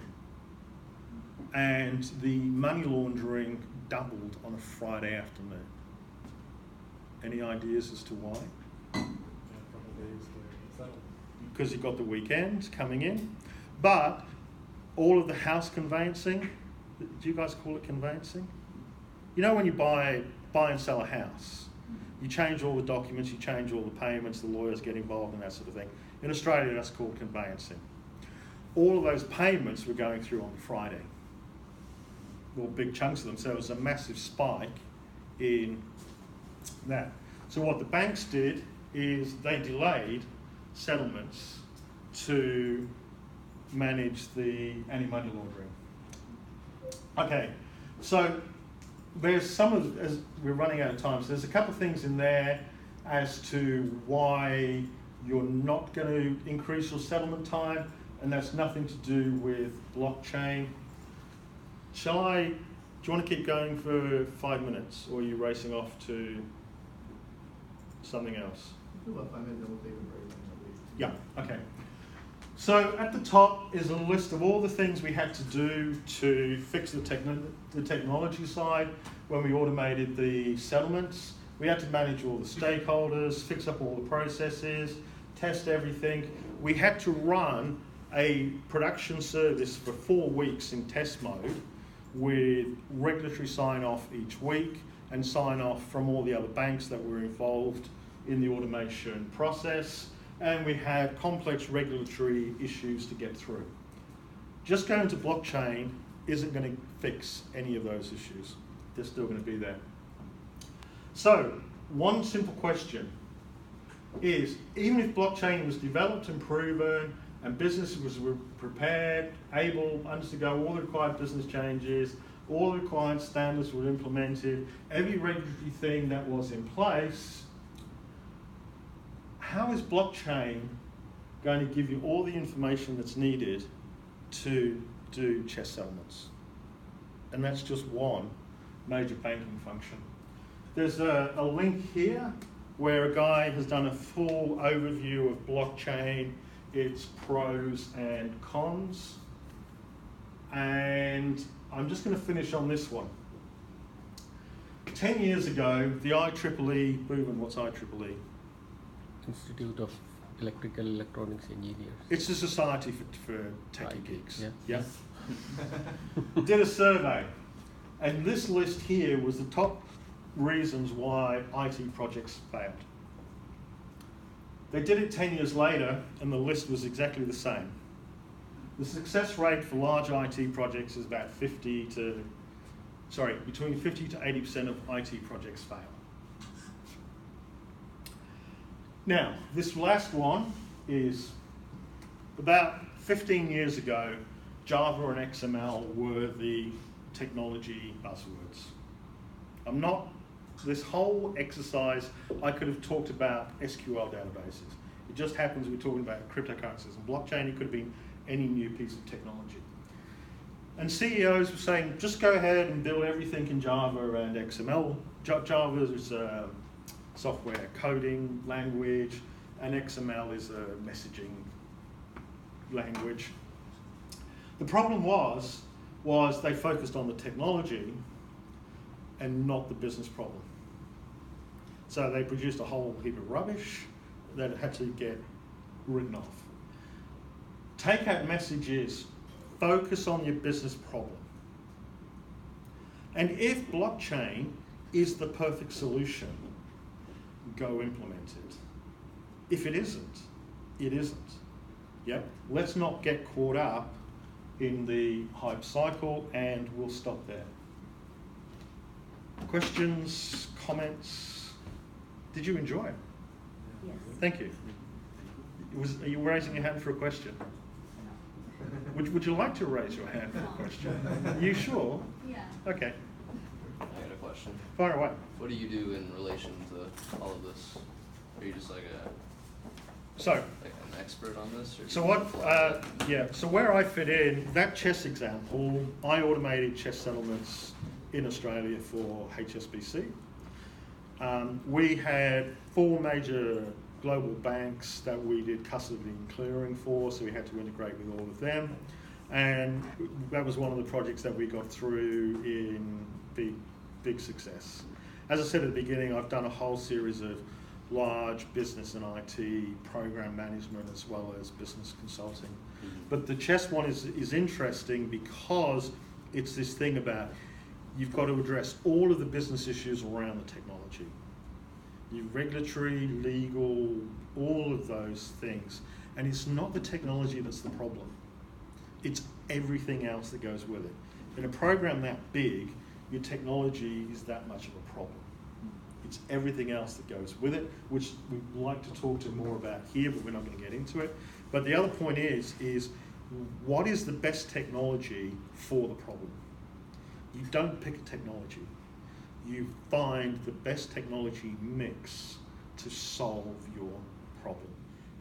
and the money laundering doubled on a Friday afternoon. Any ideas as to why? Because you've got the weekends coming in, but all of the house conveyancing, do you guys call it conveyancing? You know when you buy and sell a house, you change all the documents, you change all the payments, the lawyers get involved and that sort of thing. In Australia, that's called conveyancing. All of those payments were going through on Friday, well, big chunks of them, so it was a massive spike in that. So what the banks did is they delayed settlements to manage the anti-money laundering. Okay, so there's as we're running out of time, so there's a couple of things in there as to why you're not going to increase your settlement time, and that's nothing to do with blockchain. do you want to keep going for 5 minutes, or are you racing off to something else? Do about 5 minutes, then we'll take a break. Yeah, okay. So at the top is a list of all the things we had to do to fix the technology side when we automated the settlements. We had to manage all the stakeholders, fix up all the processes, test everything. We had to run a production service for 4 weeks in test mode with regulatory sign-off each week and sign-off from all the other banks that were involved in the automation process. And we had complex regulatory issues to get through. Just going to blockchain isn't going to fix any of those issues. They're still going to be there. So, one simple question is, even if blockchain was developed and proven and businesses were prepared, able, undergo all the required business changes, all the required standards were implemented, every regulatory thing that was in place, how is blockchain going to give you all the information that's needed to do chess settlements? And that's just one major banking function. There's a link here where a guy has done a full overview of blockchain, its pros and cons. And I'm just going to finish on this one. 10 years ago, the IEEE, Bhuvan, what's IEEE? Institute of Electrical Electronics Engineers. It's a society for techie IT, geeks. yeah. Did a survey, and this list here was the top reasons why IT projects failed. They did it 10 years later, and the list was exactly the same. The success rate for large IT projects is about between 50 to 80% of IT projects fail. Now, this last one is about 15 years ago, Java and XML were the technology buzzwords. This whole exercise, I could have talked about SQL databases. It just happens we're talking about cryptocurrencies and blockchain. It could have been any new piece of technology. And CEOs were saying, just go ahead and build everything in Java and XML. Java is software coding language, and XML is a messaging language. The problem was they focused on the technology and not the business problem. So they produced a whole heap of rubbish that had to get written off. Take-home message is, focus on your business problem. And if blockchain is the perfect solution, go implement it. If it isn't, it isn't. Yep. Let's not get caught up in the hype cycle, and we'll stop there. Questions, comments? Did you enjoy it? Yes. Thank you. Are you raising your hand for a question? Would you like to raise your hand for a question? Are you sure? Yeah. Okay. I got a question. Fire away. What do you do in relation to all of this? Are you just like So, an expert on this? Or So so where I fit in, that chess example, I automated chess settlements in Australia for HSBC. We had 4 major global banks that we did custody and clearing for, so we had to integrate with all of them. And that was one of the projects that we got through in big success. As I said at the beginning, I've done a whole series of large business and IT program management as well as business consulting. But the chess one is interesting because it's this thing about you've got to address all of the business issues around the technology. Your regulatory, legal, all of those things. And it's not the technology that's the problem. It's everything else that goes with it. In a program that big, your technology is that much of a problem. It's everything else that goes with it, which we'd like to talk to more about here, but we're not going to get into it. But the other point is what is the best technology for the problem? You don't pick a technology. You find the best technology mix to solve your problem.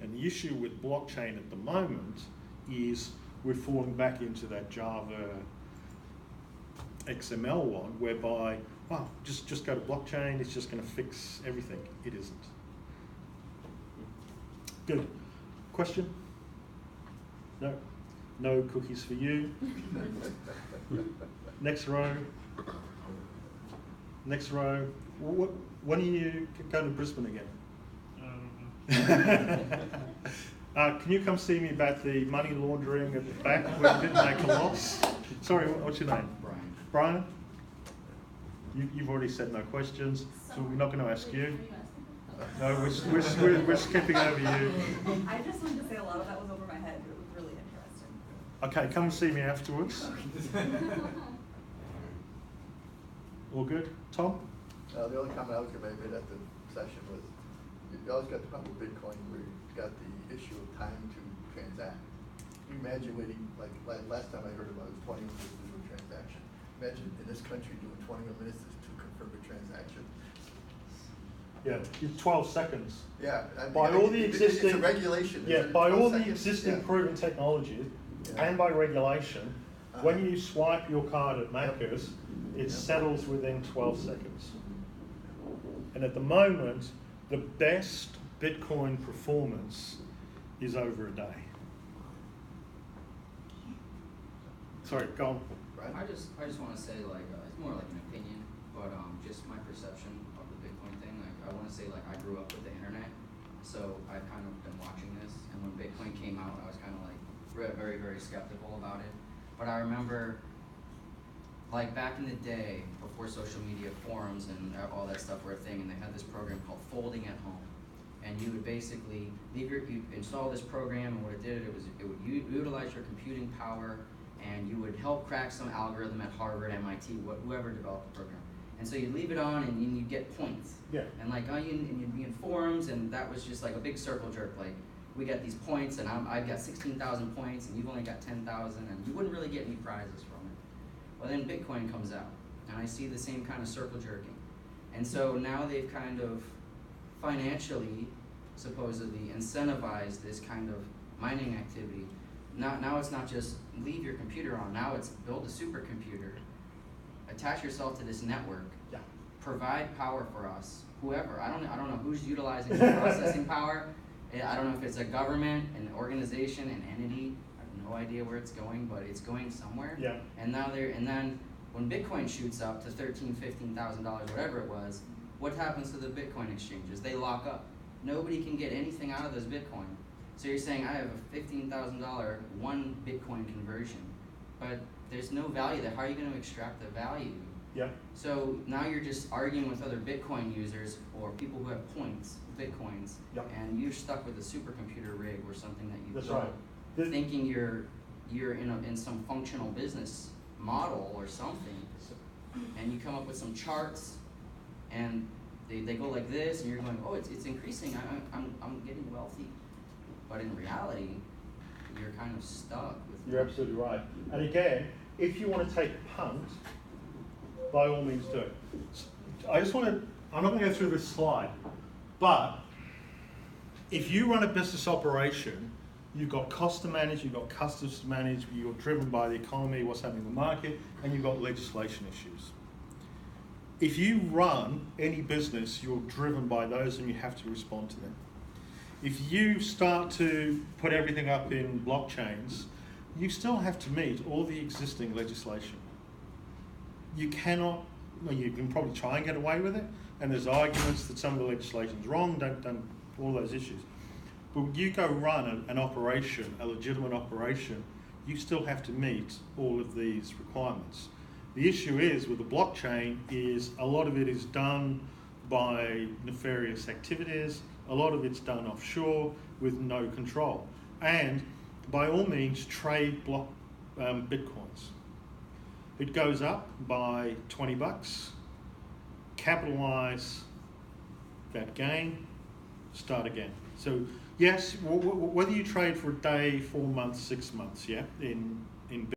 And the issue with blockchain at the moment is we're falling back into that Java XML one, whereby, oh, just go to blockchain, it's just going to fix everything. It isn't. Good. Question? No? No cookies for you. Next row. Next row. When are you going to Brisbane again? Can you come see me about the money laundering at the back where you didn't make a loss? Sorry, what's your name? Brian. Brian? You've already said no questions, so we're not going to ask you. No, we're skipping over you. I just wanted to say a lot of that was over my head, but it was really interesting. Okay, come and see me afterwards. All good? Tom? The only comment I was going to make at the session was, you always got the problem with Bitcoin where you got the issue of time to transact. You imagine waiting, like last time I heard about it was 20 minutes to do a transaction. Imagine in this country doing 21 minutes to confirm a transaction. Yeah, it's 12 seconds. Yeah. I mean, By all the existing, it's a regulation. Yeah, It's by 12 all the seconds. existing Yeah. proven technology, Yeah. and by regulation, when you swipe your card at Macca's, it Yep. settles within 12 seconds. And at the moment, the best Bitcoin performance is over a day. Sorry, go on. Right? I just want to say, like, it's more like an opinion, but just my perception of the Bitcoin thing. Like, I want to say, like, I grew up with the internet, so I've kind of been watching this. And when Bitcoin came out, I was kind of like very, very skeptical about it. But I remember, like, back in the day, before social media, forums and all that stuff were a thing, and they had this program called Folding at Home. And you would basically you install this program, and what it did, it would utilize your computing power, and you would help crack some algorithm at Harvard, MIT, whoever developed the program. And so you'd leave it on, and you'd get points. Yeah. And like, and you'd be in forums, and that was just like a big circle jerk. Like, we got these points, and I've got 16,000 points, and you've only got 10,000, and you wouldn't really get any prizes from it. Well, then Bitcoin comes out, and I see the same kind of circle jerking. And so now they've kind of financially, supposedly, incentivized this kind of mining activity. Now it's not just leave your computer on, now it's build a supercomputer, attach yourself to this network, Yeah. provide power for us, whoever. I don't know who's utilizing the processing power. I don't know if it's a government, an organization, an entity. I have no idea where it's going, but it's going somewhere. Yeah. And then when Bitcoin shoots up to $13,000-$15,000, whatever it was, what happens to the Bitcoin exchanges? They lock up. Nobody can get anything out of those Bitcoin. So you're saying I have a $15,000 one Bitcoin conversion, but there's no value there. How are you going to extract the value? Yeah. So now you're just arguing with other Bitcoin users or people who have points, Bitcoins, Yep. and you're stuck with a supercomputer rig or something that you That's built, right. thinking you're in some functional business model or something, and you come up with some charts, and they go like this, and you're going, oh, it's increasing. I'm getting wealthy, but in reality, you're kind of stuck with. You're absolutely right. And again, if you want to take a punt, by all means do it. I'm not going to go through this slide, but if you run a business operation, you've got cost to manage, you've got customers to manage, you're driven by the economy, what's happening in the market, and you've got legislation issues. If you run any business, you're driven by those and you have to respond to them. If you start to put everything up in blockchains, you still have to meet all the existing legislation. You cannot, well, you can probably try and get away with it, and there's arguments that some of the legislation's wrong, don't all those issues. But when you go run an operation, a legitimate operation, you still have to meet all of these requirements. The issue is with the blockchain is a lot of it is done by nefarious activities, a lot of it's done offshore with no control. And by all means, trade Bitcoins. It goes up by $20, capitalize that gain, start again. So yes, whether you trade for a day, 4 months, 6 months, yeah, in